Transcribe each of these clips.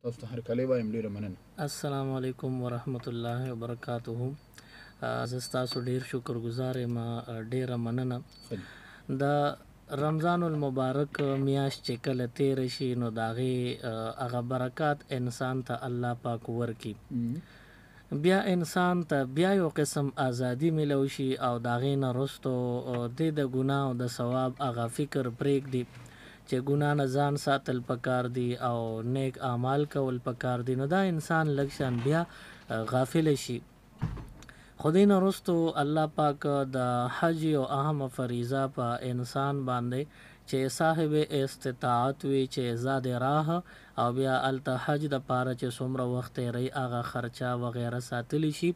تاسو ته هرکلی وایم، ډېره مننه. السلام علیکم ورحمت الله وبرکاته. زه ستاسو ډېر شکرګزار یم، ډېره مننه. د رمضان المبارک میاشت چې کله تېره شي نو د هغې هغه برکات انسان ته الله پاک ورکي، بیا انسان ته بیا یو قسم ازادي میلو شي او د هغې نه وروستو د ګناه او د ثواب هغه فکر پرېږدي چې ګناه نه ځان ساتل پکار دي او نیک اعمال کول پکار دي، نو دا انسان لږ شان بیا غافل شي. خو دې نه وروستو الله پاک د حج یو اهمه فریضه په انسان باندې چې صاحب استطاعت وي چې زاد راه او بیا هلته حج د پاره چې څومره وخت تېری هغه خرچه وغیره ساتلی شي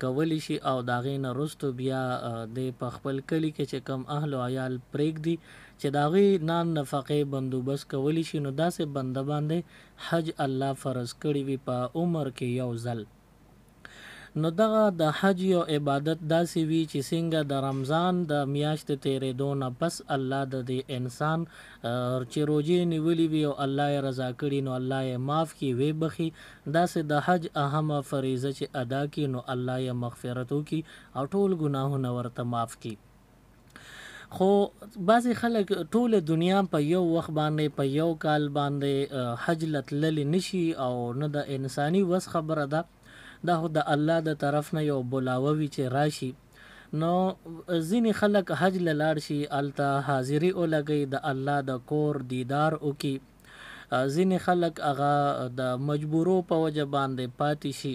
کولی شي او د هغې نه وروستو بیا د په خپل کلي کې چې کم اهل و عیال پرېږدي چې د هغوی نان نفقې بندوبست کولی شي، نو داسې بنده باندې حج الله فرض کړي وي په عمر کې یو ځل. نو دغه د حج یو عبادت داسې وي چې څنګه د رمضان د میاشتې تېرېدو نه پس الله د دې انسان چې روجې نیولي وي او الله یې رضا کړي نو الله یې معاف کړي ویې بخي، داسې د حج اهمه فریضه چې ادا کړي نو الله یې مغفرت وکړي او ټول ګناهونه ورته معاف کړي. خو بعضې خلک ټوله دنیا په یو وخت باندې په یو کال باندې حج لتللی نشي او نه د انساني وس خبره ده، دا خو د الله د طرف نه یو بلاوه وي چې راشي. نو ځینې خلک حج له لاړ شي، هلته حاضري ولګوي، د الله د کور دیدار وکړي. ځینې خلک هغه د مجبورو په وجه باندې پاتې شي.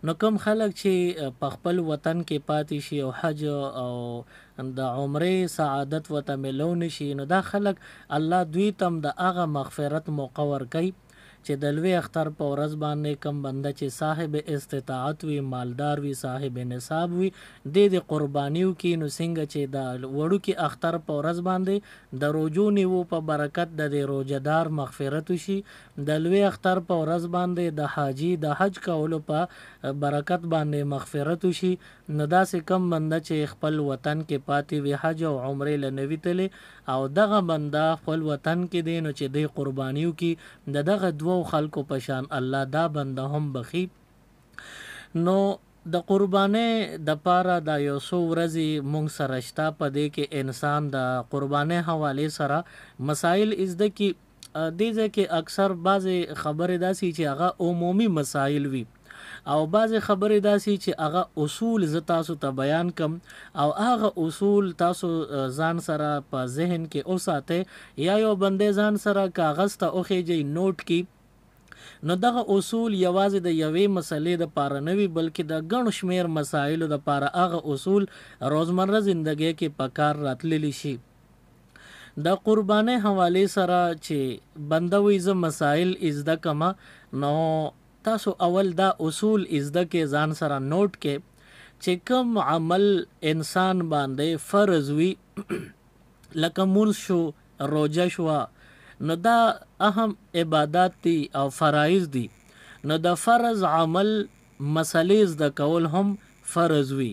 نو کوم خلک چې په خپل وطن کې پاتې شي او حج او د عمرې سعادت ورته میلو نشي، نو دا خلک الله دوی تم د هغه مغفرت مقور کوي چې د لوی اختر په ورځ باندې کم بنده چې صاحب استطاعت وي، مالدار وي، صاحب نصاب وي، د قربانیو کې نو څنګه چې د وړوکي اختر په ورځ باندې د روجو نیو په برکت د روجهدار مغفرت شي، د لوی اختر په ورځ باندې د حاجی د حج کولو په برکت باندې مغفرت شي. نو داسې کم بنده چې خپل وطن کې پاتې وي حج او عمرې له نوي تللی او دغه بنده خپل وطن کې دی نو چې د قربانیو کې د دغه دوو خلکو په شان الله دا بنده هم بخي. نو د قربانۍ د پاره دا یو څو ورځې مونږ سره شته، په دې کې انسان د قربانۍ حوالې سره مسائل ازده کی. دې ځای کې اکثر بعضې خبرې داسې چې هغه عمومي مسائل وي او بعضې خبرې داسې چې هغه اصول زه تاسو ته بیان کم او هغه اصول تاسو ځان سره په ذهن کې وساتئ یا یو بندې ځان سره کاغذ ته وخیجئ نوٹ کی. نو دغه اصول یوازې د یوې مسلې د پاره نه وي بلکې د ګڼ شمیر مسایلو د پاره هغه اصول روزمره زندګۍ کې پکار راتللی شي. د قربانۍ حوالې سره چې بنده وي زه مسائل ازده کما، نو تاسو اول دا اصول ازده کې ځان سره نوٹ کې چې کوم عمل انسان باندې فرض وي لکه مونځ شو، روجه شو، نو دا اهم عبادات دي او فرایض دي. نو د فرض عمل مسلې زده کول هم فرض وي.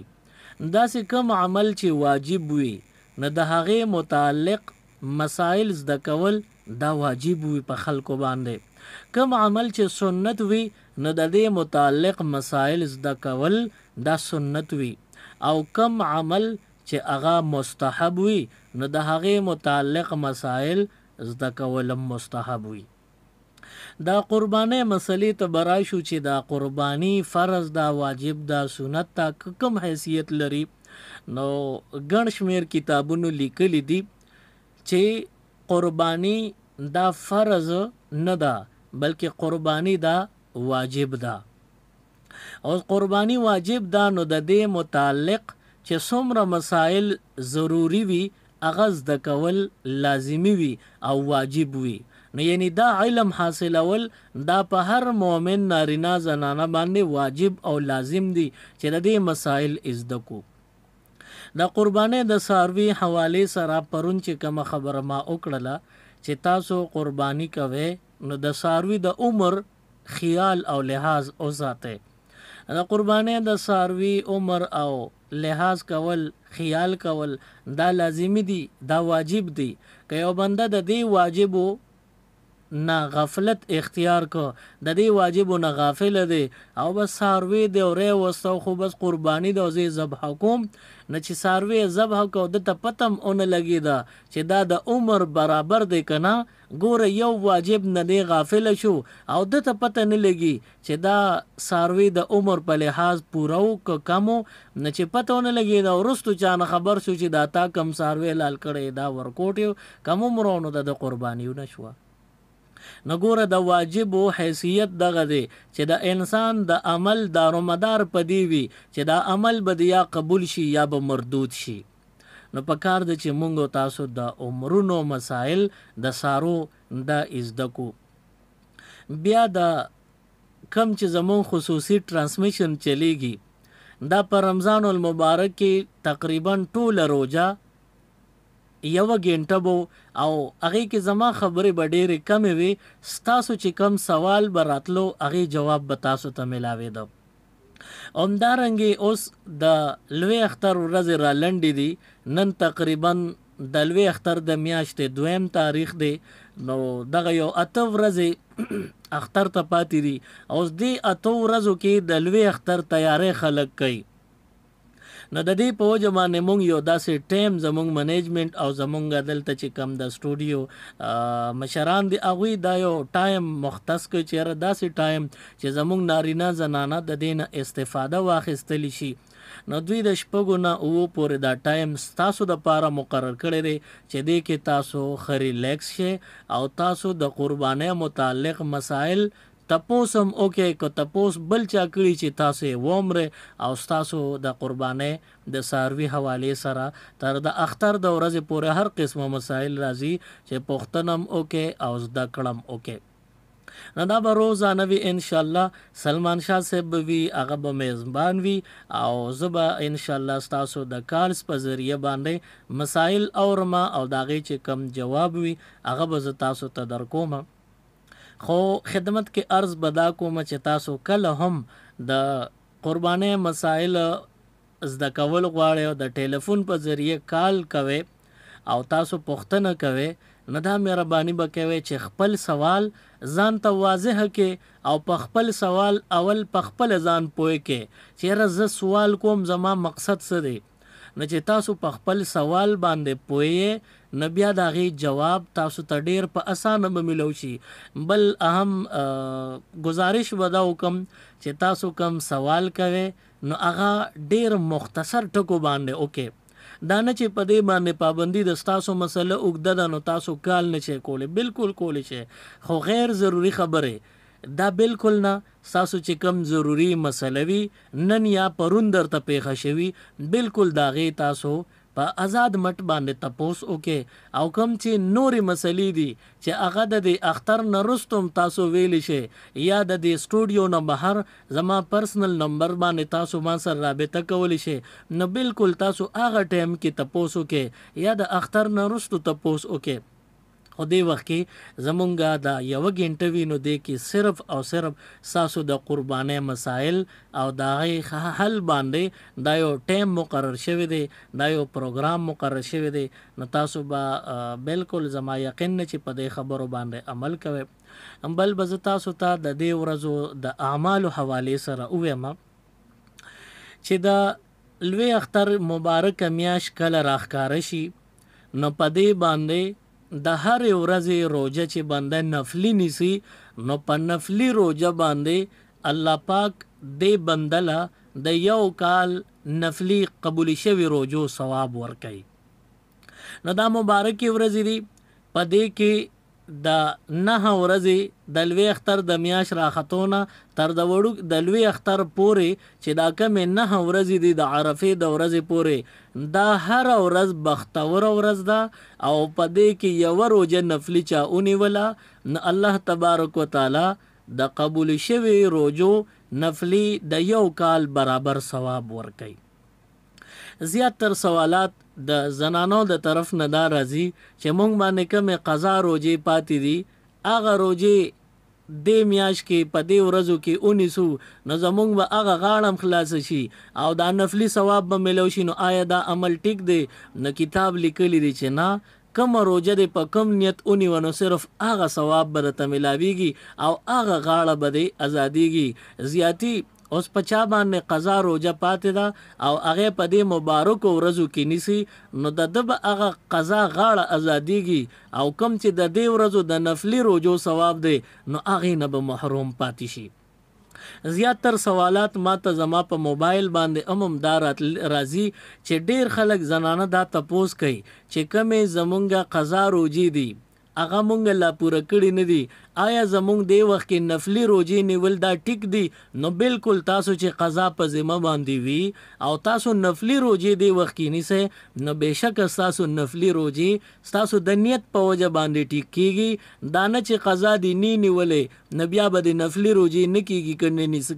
داسې کوم عمل چې واجب وي نو د هغې متعلق مسائل زده کول دا واجب وي په خلکو باندې. کوم عمل چې سنت وي نو د دې متعلق مسائل زده کول دا سنت وي او کوم عمل چې هغه مستحب وي نو د هغې متعلق مسائل زده کول مستحب وي. دا قربانۍ مسلې ته برای شو چې دا قربانی فرض دا واجب دا سنت تا کوم حیثیت لري. نو ګڼ شمیر کتابونو لیکلی دي چې قربانی دا فرض نه ده بلکې قربانی دا واجب ده. او قربانی واجب ده نو د دې متعلق چې څومره مسائل ضروری وي هغه زده کول لازمی وي او واجب وي. نو یعنی دا علم حاصلول دا په هر مؤمن نارینه زنانه باندې واجب او لازم دي چې د دې مسائل زده کو. د قربانۍ د څاروي حوالې سره پرون چې کومه خبره ما وکړله چې تاسو قربانی کوئ نو د څاروي د عمر خیال او لحاظ وساتئ. د قربانۍ د څاروي عمر او لحاظ کول خیال کول دا لازمی دي، دا واجب دي. که یو بنده د دې واجبو نه غفلت اختیار کو د دې واجبو نه غافل دی او بس ساروی دی او ری وستو خو بس قربانی د زی ذبح کوم نه چې ساروی ذبح کو د ته پتم اون لګی دا چې دا د عمر برابر دی کنه ګوره یو واجب نه دی غافل شو او د ته پته نه لګي چې دا ساروی د عمر په لحاظ پورو ک کمو نه چې پته نه لګي دا ورستو چانه خبر شو چې دا تا کم ساروی لال کړي دا ورکوټیو کمو مرونو د قربانیو نشو نګوره د واجب او حیثیت دغه دی چې د انسان د عمل دارومدار پدی وي چې دا عمل به یا قبول شي یا به مردود شي نو پکار د چې مونږ تاسو د عمرونو مسائل د سارو د ازدکو بیا د کم چې زمون خصوصي ترانسمیشن چلیږي دا پر رمضان المبارک کې تقریبا ټول روزه یو غنټه بو او هغه کې زما خبرې به ډېرې کمې وي ستاسو چې کم سوال به راتلو هغه جواب به تاسو ته ملاوي دو همدارنګې اوس د لوی اختر ورځ را لنډې دي نن تقریبا د لوی اختر د میاشتې 2 تاریخ دی نو دغه یو اته ورځې اختر ته پاتې دي اوس دې اته ورځو کې د لوی اختر تیارې خلک کوي نو د دې په وجه باندې مونږ یو داسې ټیم زمونږ منیجمنت او زمونږ دلته چې کم د سټوډیو مشران دي هغوی دا یو ټایم مختص کړي چې داسې ټایم چې زمونږ نارینه زنانه د دې نه استفاده واخیستلی شي نو دوی د شپږو نه اوو پورې دا ټایم ستاسو دپاره مقرر کړی دی چې دې کې تاسو ښه ریلیکس شئ او تاسو د قربانۍ متعلق مسائل تپوس هم اوکې که تپوس بل چا کړي چې تاسو ومره او تاسو د قربانۍ د ساروي حوالې سره تر د اختر د ورځې پورې هر قسمه مسائل راځي چې پوښتنه هم اوکې او زده کړه هم اوکې نو دا به روزانه وي انشاءالله سلمان شاه صاحب به وي هغه به میزبان وي او زه به انشاءالله ستاسو د کالز په ذریعه باندې مسائل اورم او د هغې چې کم جواب وي هغه به زه تاسو ته درکوم خو خدمت کې عرض بدا کوم چې تاسو کله هم د قربانۍ مسائل زده کول غواړئ او د ټلیفون په ذریعه کال کوئ او تاسو پوښتنه کوئ نو دا مهرباني به کوئ چې خپل سوال ځان ته واضح کې او په خپل سوال اول په خپل ځان پوه کې چیرې زه سوال کوم زما مقصد څه دی نو چې تاسو په خپل سوال باندې پوهیږئ نو بیا د هغې جواب تاسو ته ډېر په اسانه به میلو شي بل اهم گزارش به دا وکم چې تاسو کم سوال کوئ نو هغه ډېر مختصر ټکو باندې اوکې دا نه چې په دې باندې پابندي د ستاسو مسله اوږده ده نو تاسو کال نه شئ کولی بالکل کولی شئ خو غیر ضروري خبرې دا بالکل نه تاسو چې کم ضروری مسله وي نن یا پرون درته پیښه شوي بالکل د هغې تاسو په آزاد مټ باندې تپوس وکې او کوم چې نورې مسلې دي چې هغه د دې اختر نه وروسته هم تاسو ویلی شئ یا د دې سټوډیو نه بهر زما پرسنل نمبر باندې تاسو ما سره رابطه کولی شئ نو بالکل تاسو هغه ټایم کې تپوس وکې یا د اختر نه وروسته تپوس وکې خو دې وخت کې زمونږ دا یو غنټه وي نو دې کې صرف او صرف ستاسو د قربانۍ مسائل او د هغې حل باندې دا یو ټایم مقرر شوی دی دا یو پروګرام مقرر شوی دی نو تاسو به بالکل زما یقین نه چې په دې خبرو باندې عمل کوئ بل به زه تاسو ته د دې ورځو د اعمالو حوالې سره ووایم چې د لوی اختر مبارکه میاشت کله راښکاره شي نو په دې باندې د هرې ورځې روژه چې بنده نفلي نیسي نو په نفلي روژه باندې الله پاک دې بنده له د یو کال نفلي قبول شوي روژو ثواب ورکوي نو دا مبارکې ورځې دي په دې کې د 9 ورځې د لوی اختر د میاشت راختونه تر د لوی اختر پورې چې دا کمې 9 ورځې دي د عرفې د ورځې پورې دا هر ورځ بختوره ورځ ده او په دې کې یوه روژه نفلي چا ونیوله نو الله تبارک وتعالی د قبول شوي روژو نفلي د یو کال برابر ثواب ورکوي زیاتر سوالات د زنانو د طرف نه دا راځي چې مونږ باندې کومې قضا روژې پاتې دي هغه روژې دې میاشت کې په دې ورځو کې ونیسو نو زمونږ به هغه غاړه خلاصه شي او دا نفلي ثواب به میلو شي نو آیا دا عمل ټیک دی نو کتاب لیکلی دی چې نه کوم روزه دې په کوم نیت ونیو نو صرف هغه ثواب به درته ملاویږي او هغه غاړه به دې ازادیږي. زیاتی اوس په چا باندې قضا روزه پاتې ده او هغه په دې مبارکو ورځو کې نیسي نو د به هغه قضا غاړه ازادیږي او کم چې د دې ورځو د نفلي روزو ثواب دی نو هغه نه به محروم پاتې شي. زیاتر سوالات ماته زما په موبایل باندې دار راځي چې ډیر خلک زنانه دا تپوس کوي چې کمې زمونږه قضا روزي دي هغه مونږ لا پوره کړی نه دي. آیا زمونږ دی وخت کې نفلی روزي نیول دا ټیک دی؟ نو بالکل تاسو چې قضا په ذمہ باندې وي او تاسو نفلی روزي دی وخت کې نیسه نو بهشک تاسو نفلی روزي تاسو د نیت په وجه باندې ټیک کیږي. دا نه چې قضا دی نیولې نو بیا به د نفلی روزي نه کیږي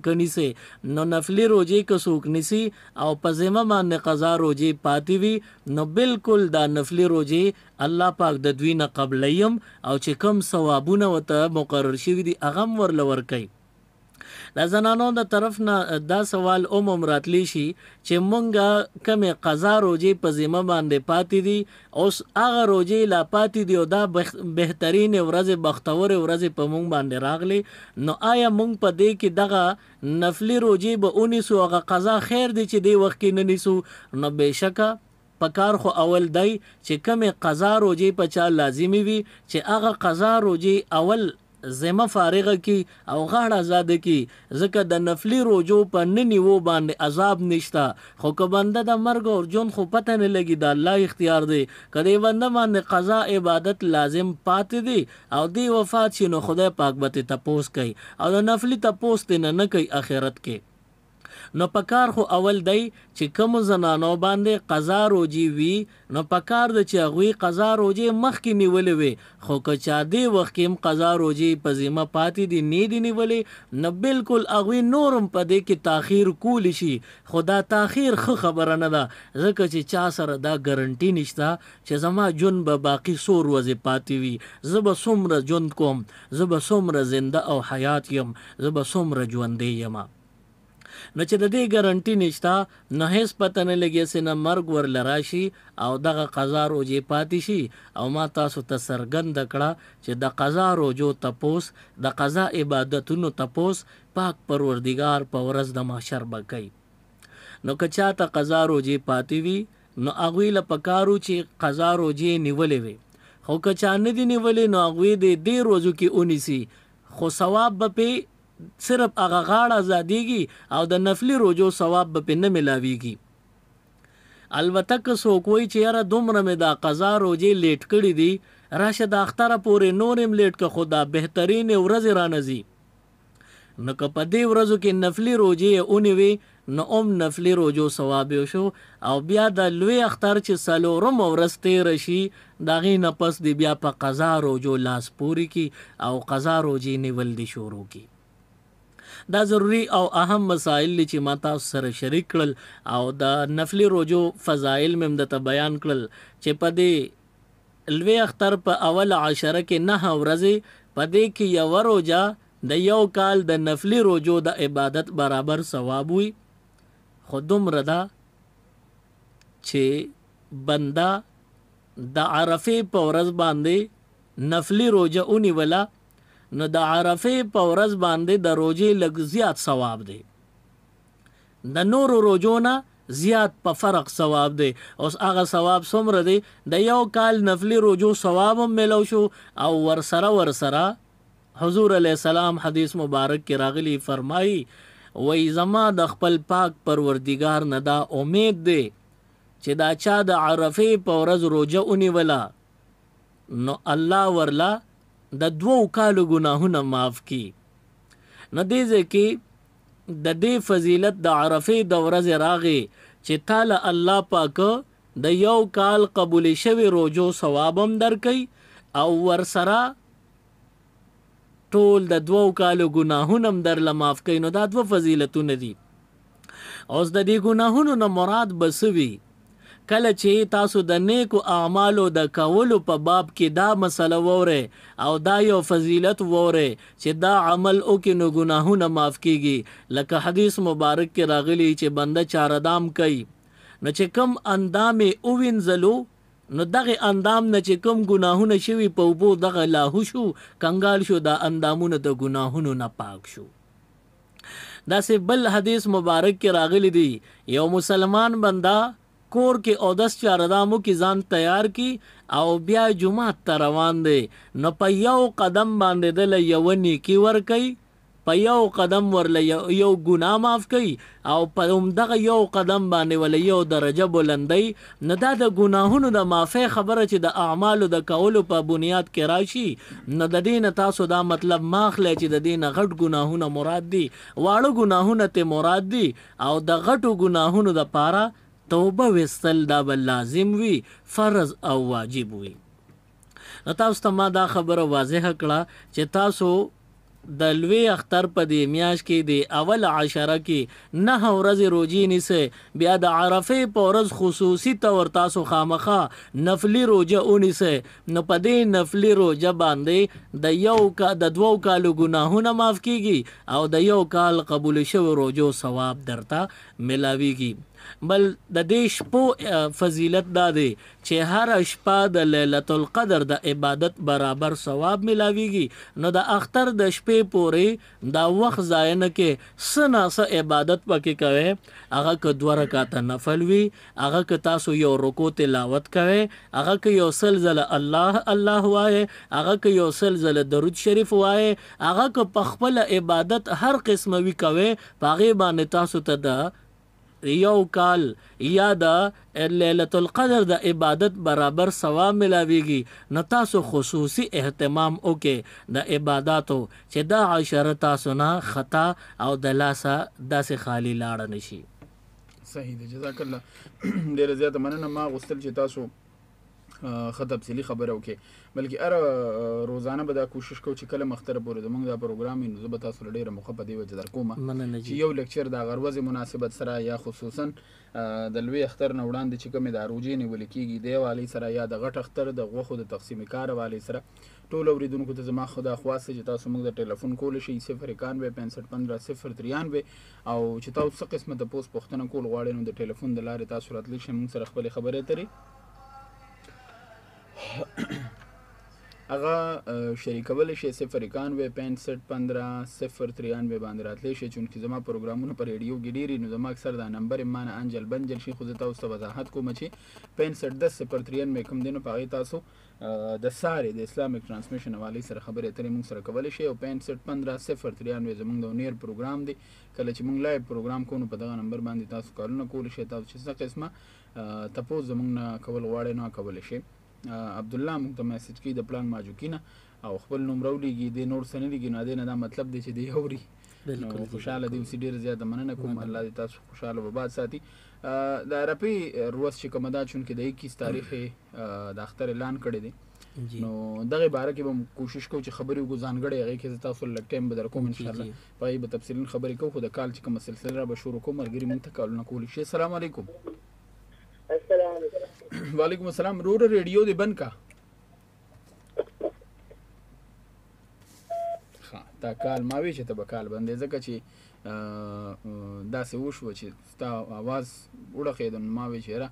کني سه نو نفلی روزي که څوک نیسي او په ذمہ باندې قضا روزي پاتې وي نو بالکل دا نفلی روزي الله پاک د دوی نه قبلیم او چې کم ثوابونه وته مقرر شوی دي هغه ورلور کوي. د زنانو د طرف نه دا سوال راتلی شي چې مونږه کمې قضا روزي په ذمہ باندې پاتې دي اوس هغه روزي لا پاتې دي او دا بهترین ورځ بختور ورځ په مونږ باندې راغلي نو آیا مونږ په دې کې دغه نفلی روزي به اونیسو هغه قضا خیر دی چې دی وخت کې نه نیسو؟ نو بهشکه پکار خو اول دی چې کمې قضا روزي په چا لازمي وي چې هغه قضا روزي اول ذمہ فارغه کی او غاړه آزاد کی ځکه د نفلی روزو په ننیو باندې عذاب نشتا. خو که بنده د مرګ او جون خو پته نه لګي د الله اختیار دی کدی بنده باندې قضا عبادت لازم پاتې دی او دی وفات شي نو خدای پاک به تپوس کوي او د نفلی تپوس نه کوي آخرت کې. نو پکار خو اول دی چې کوم زنانو باندې قضا روزي وي نو پکار د چې هغوی قضا روزي مخکې نیولې وي خو که چا دی وخت کې قضا روزي په ذمہ پاتې دي نه دي نیولې نو بالکل هغوی نورم په دې کې تاخیر کولی شي. خو دا تاخیر ښه خبره نه ده ځکه چې چا سره دا ګرنټي نشته چې زما جون به باقي څو ورځې پاتې وي زه به څومره ژوند کوم زه به څومره زنده او حیات یم زه به څومره ژوندی یم. نو چې د دې ګارانټي نشته نو هیڅ پته نه لګي چې نه مرګ ورله راشي او دغه قضا روزي پاتې شي. او ما تاسو ته څرګنده کړه چې د قضا روزو تپوس د قضا عبادتونو تپوس پاک پروردگار په ورځ د محشر به کوي. نو که چاته قضا روزي پاتې وي نو هغوی له پکارو چې قضا روزي نیولې وي خو که چا نه دي نیولې نو هغوی د دې روزو کې ونیسي خو ثواب به پې صرف هغه غاړه ازادیږي او د نفلی روزو ثواب به نه ملاویږي. البته که څوک وایي چې یاره دومره مې دا قضا روزي لیټ کړي دي راشه د اختره پورې نورم لیټ که خو دا بهترین ورځې رانځي نو که په دې ورځو کې نفلی روزي اونیوي نو نفلی روزو ثواب شو او بیا د لوی اختر چې څلورم ورځ تېره شي د هغې نه پس دی بیا په قضا روزو لاس پورې کی او قضا روزي نیول دي شروع کی. دا ضروری او اهم مسائل چې ما تاسو سره شریک کړل او د نفلی روزو فضایل مې د بیان کړل چې په دې لوی اختر په اول عشره کې 9 ورځې په دې کې یو روزه د یو کال د نفلی روزو د عبادت برابر ثواب وي. خو دومره ده چې بنده د عرفې په ورځ باندې نفلی روزه ونیوله نو د عرفې په ورځ باندې د روزې لږ زیات ثواب دی د نورو روزو نه زیات په فرق ثواب دی. اوس هغه ثواب څومره دی د یو کال نفلی روزو ثواب هم ملو شو او ورسره حضور علیہ السلام حدیث مبارک کې راغلی فرمایي وای زما د خپل پاک پروردگار نه دا امید دی چې دا چا د عرفې په ورځ روزه ونیوله نو الله ورلا د 2 کالو ګناهونه معاف کی. نو دې ځکه د دې فضیلت د عرفې د ورځې راغی چې تعالی الله پاک د یو کال قبول شوی روزو ثواب هم درکې او ورسره ټول د 2 کالو ګناهونه هم درله معاف کوي. نو دا 2 فضیلتونه دي. اوس د دې ګناهونو نه مراد بسوي کله چې تاسو د نیکو اعمالو د کولو په باب کې دا مسله وره او دا یو فضیلت وره چې دا عمل او کې نو ګناهونه معاف کیږي لکه حدیث مبارک کې راغلی چې بنده چاردام کوي نو چې کم اندامې او وینځلو نو دغه اندام نه چې کوم ګناهونه شوي په اوبو دغه لاهو شو کنګال شو دا اندامونه د ګناهونو نه پاک شو. داسې بل حدیث مبارک کې راغلی دی یو مسلمان بندا کور کې اودس چاردامو کې ځان تیار کی او بیا جمعه ته روان دی نو په یو قدم باندې دل یو نیکی ور کوي په یو قدم ورله یو ګناه معاف کوي او په دغه یو قدم باندې ول یو درجه بلندی نه دا د ګناهونو د معافی خبره چې د اعمالو د کولو په بنیاد کې راشي نه د دین تاسو دا مطلب ماخله چې د دین غټ ګناهونه مراد دي واړو ګناهونه ته مراد دي او د غټو ګناهونو د پاره توبه وستل دا بل لازم وي فرض او واجب وي. تاسو ته ما دا خبره واضح کړه چې تاسو د لوی اختر په دې میاشت کې د اول عشره کې 9 ورځې روزي نیسه بیا د عرفه په ورځ خصوصي تور تاسو خامخه نفلی روزه اونیسه نو په دې نفلی روزه باندې د دوو کالو ګناهونه معاف کیږي او د یو کال قبول شوی روزو ثواب درته ملاويږي. بل د دې شپو فضیلت دا دی چې هر شپه د ليله القدر د عبادت برابر ثواب ملاويږي نو د اختر د شپې پورې دا وخت ضایع نه کې سناسه عبادت پکې کوي هغه که 2 رکعات نفل وي هغه که تاسو یو رکوع تلاوت کوي هغه که یو سلسله الله الله وایي هغه که یو سلسله درود شریف وایي هغه که په خپل عبادت هر قسمه وی کوي پاغه باندې تاسو ته د یو کال یا د لیلۃ القدر د عبادت برابر ثواب ملاويږي نو تاسو خصوصي اهتمام وکړئ د عبادتو چې دا عشره تاسو نه خطا او د لاسه داسې خالی لاړ نشي. صحیح دی جزاک الله ډیر زیات مننه ما غوښتل چې تاسو خطب سلی خبره وکي بلکې روزانه به دا کوشش کو چې کله مختر پورې زمونږ دا پروګرام نو زه به تاسو ډیره مخه په دی وجه در کوم چې یو لیکچر دا غروزه مناسبت سره یا خصوصا د لوی اختر نه وړاندې چې کومه د روزي نیول کیږي دی والی سره یا د غټ اختر د غوخو د تقسیم کار والی سره ټول اوریدونکو ته زما خدا خواسته چې تاسو موږ د ټلیفون کول شي 091 65 15 093 او چې تاسو څه قسمه د پوس پښتنه کول غواړئ نو د ټلیفون د لارې تاسو راتلی شئ موږ سره خپل خبرې ترې هغه شریکول شي 091 65 15 093 باندې راتلی شي چونکې زما پروګرامونه پر ریډیو کې ډیری نو زما اکثر دا نمبر مانه انجل بنجل شي خو زه تاسو ته وضاحت کوم چې 65 093 مې کوم دینو پاغي تاسو د ساري د اسلامیک ترانسمیشن حواله سره خبرې اترې موږ سره کولای شي او 65 15 093 زموږ د نیر پروګرام دی کله چې موږ لایو پروګرام کوو په دغه نمبر باندې تاسو کارونه کول شي تاسو چې څه قسمه تاسو زموږ نه کول غواړئ نو کول شي. عبد الله موږ ته میسج کی د پلان ماجو کینه او خپل نومرو لګي د نور سن لګي نه دا مطلب دی چې دی اوري نو خوشاله دی اوس ډیر زیات مننه کوم الله دې تاسو خوشاله وباد ساتي. د عربي روز چې کوم دا چون کې د 21 تاریخ د اختر اعلان کړی دی نو دغه باره کې به کوشش کوو چې خبرې وګزانګړې هغه کې تاسو لږ ټایم به درکوم ان شاء الله پای به تفصیلا خبرې کوو خو د کال چې کوم سلسله را به شروع کوم مرګري مونږ ته کالونه کولی شي. السلام علیکم. السلام علیکم. وعلیکم السلام. رور ریډیو دی بند کا تا کال ما وی چې ته به کال بندې ځکه چې داسې وشوه چې ستا اواز وړخېد ما وی چې را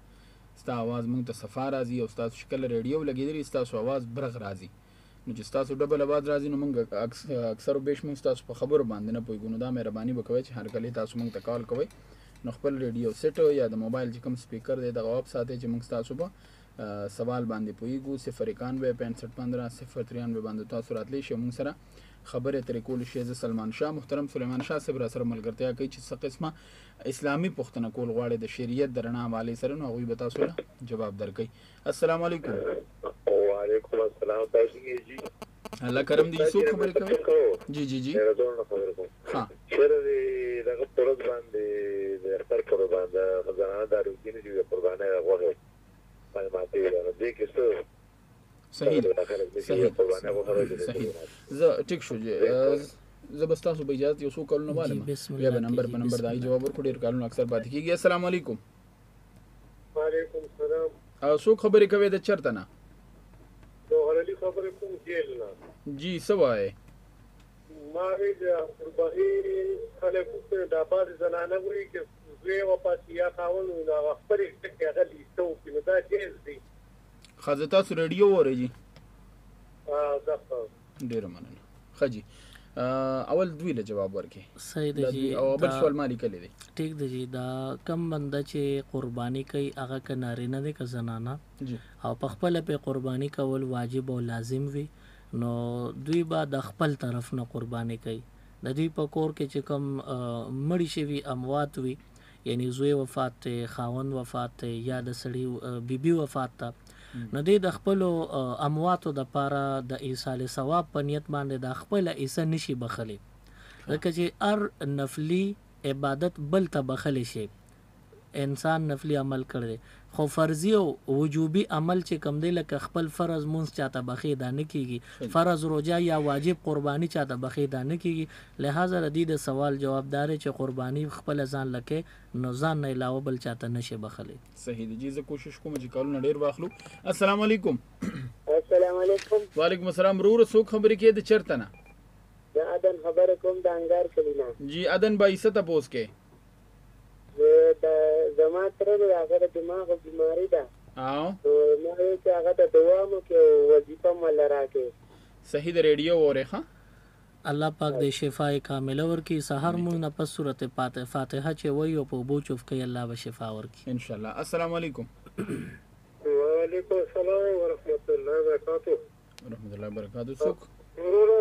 ستا आवाज مونږ ته صفا راځي او ستاسو شکل ریډیو لګېدلی ستاسو आवाज برغ راځي نو چې ستاسو ډبل आवाज راځي نو مونږ اکثر بیش مونږ ستاسو په خبرو باندې نه پوهېږو نو دا مهرباني به کوئ چې هر کله تاسو مونږ ته کال کوئ نو خپل ریډیو سیټ یا د موبایل چې کوم سپیکر دی دغه اپ ساتئ چې مونږ ستاسو په سوال باندې پوهېږو 091 65 15 093 باندې تاسو راتلی شئ مونږ سره خبرې ترې کول شي. زه سلمان شاه محترم سلیمان شاه صاحب را سره ملګرتیا کوي چې څه قسمه اسلامي پوښتنه کول غواړي د شریعت د رڼا حوالې سره نو هغوی به تاسو له جواب درکوي. السلام علیکم. وعلیکم السلام. تاسو جی الله کرم دي څوک خبرې کوي؟ جی جی جی ها چیرې دغه پروت باندې د اختر کړو باندې خزانه دارو کې نه دی قربانای غوړو باندې ماته دې کې څه صحیح زه ټیک شو زه بس تاسو به اجازه یو څو کالونه والم بیا به نمبر په نمبر دای جواب ورکړو ډیر کالونه اکثر پاتې کیږي. السلام علیکم. وعلیکم السلام. څوک خبرې کوي د چرته نه؟ دوغلی خبرې کوم جیل نه. جی سوای ما د قرباني خلک په دابار زنانه وی کې زوی او پاتیا خاون نو خبرې کې هغه لیستو کې نو دا جیل دی خزه تاسو ریډیو وره جی ډیر مننه خجی اول دوی له جواب ورکې صحیح دی جی او بل سوال ما لیکلی دی ټیک دی جی دا کم بنده چې قرباني کوي هغه که نارینه دی که زنانه او په خپله پې قرباني کول واجب او لازم وي نو دوی به د خپل طرف نه قرباني کوي د دوی په کور کې چې کوم مړي شوي اموات وي یعنی زوی وفات ته خاوند وفات ته یا د سړي بیبي وفات ته نو دوی د خپلو امواتو دپاره د ایصال ثواب په نیت باندې د خپله ایسه نشي بخلی ځکه چې هر نفلي عبادت بل ته بخلی شي انسان نفلي عمل کړی خو فرضي او وجوبي عمل چې کوم دی لکه خپل فرض مونځ چاته بخي دا نه کیږي فرض روجا یا واجب قرباني چاته بخي دا نه کیږي لہذا د دې د سوال جوابدار چې قرباني خپل ځان لکه نو ځان نه علاوه بل چاته نشي بخلی صحیح دی زه کوشش کوم چې کارونه ډیر واخلو السلام علیکم السلام علیکم وعلیکم السلام رور څوک خبرې کې د چرته نه زه عدن خبره کوم د انګار کلینا جی عدن بای څه تاسو کې د زما تر هغه د دماغ بیماری ده او نو ما یې چې هغه د دوا مو کې وظیفه مل راکې صحیح د ریډیو وره ښه الله پاک د شفای کامله ورکی سحر مون نه پس سورت فاتحه چې وای او په بو چوف کوي الله به شفا ورکی ان شاء الله السلام علیکم وعلیکم السلام ورحمۃ اللہ وبرکاتہ ورحمۃ اللہ وبرکاتہ څوک ورور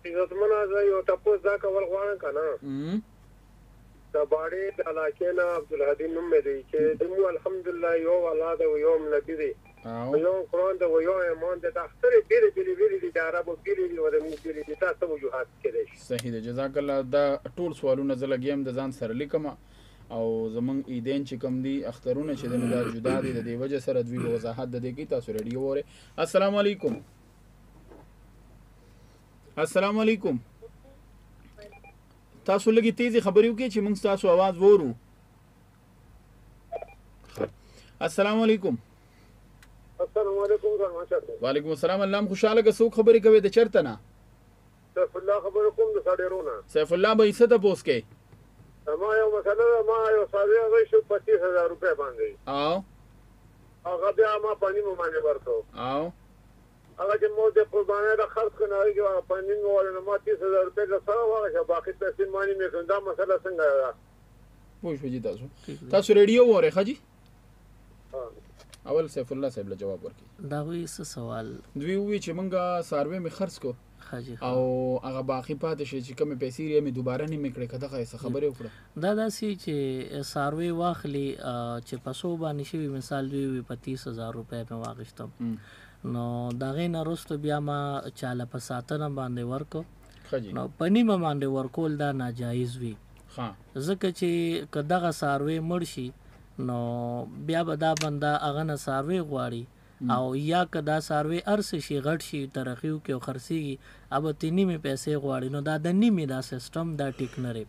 عزتمن ازای او تاسو دا کول غواړم کنه د باړې د علاقې نه عبدالهادي نوم مې دی چې دمو الحمدلله یو اولاد او یو نبی دی یو قرآن د یو ایمان د اختر بیل بیل بیل دي د عربو بیل بیل ور مو بیل دي تاسو وجوهات کړئ صحیح دی جزاک الله دا ټول سوالونه زه لګیم د ځان سره لیکم او زمونږ ایدین چې کوم دي اخترونه چې د دا جدا دي د دې وجه سره دوی وضاحت د دې کی تاسو ریډیو وره السلام علیکم السلام علیکم تاسو لګي تیزی خبرې وکړئ چې موږ تاسو आवाज وورو السلام علیکم السلام علیکم ورحمۃ وعلیکم السلام الله خوشاله که څوک خبرې کوي د چرته نه سیف الله خبر کوم د ساډیرونه سیف الله به څه تاسو کې ما یو مسله ما یو ساوی هغه شو 25000 روپے باندې او هغه بیا ما پانی مو باندې ورته او هغه چې مو د قربانۍ د خرڅ کنه هغه پنځین ولنه ما 30000 روپے د سره واغه باقي پیسې مانی مې کوم دا مسله څنګه ده پوه شو جی تاسو ریډیو وره خجی اول سیف الله صاحب له جواب ورکړي دا وی څه سوال دوی وی چې مونږه سروې می خرڅ کو خجی او هغه باقي پاتې شي چې کوم پیسې یې می دوباره نه میکړي کده څه خبره وکړه دا داسي چې سروې واخلي چې پسو باندې شي مثال دوی 35000 روپے په واغښتم نو دا غي نه رستو بیا ما چاله په ساتنه باندې ورکو نو پنی ما باندې ورکول دا ناجایز وي ها ځکه چې کداغه سروې مرشي نو بیا به دا بنده اغه نه سروې غواړي او یا کدا سروې ارس شي غټ شي ترخیو کې خرسيږي اب تینی می پیسې غواړي نو دا د نیمه دا سیستم دا ټیک نه لري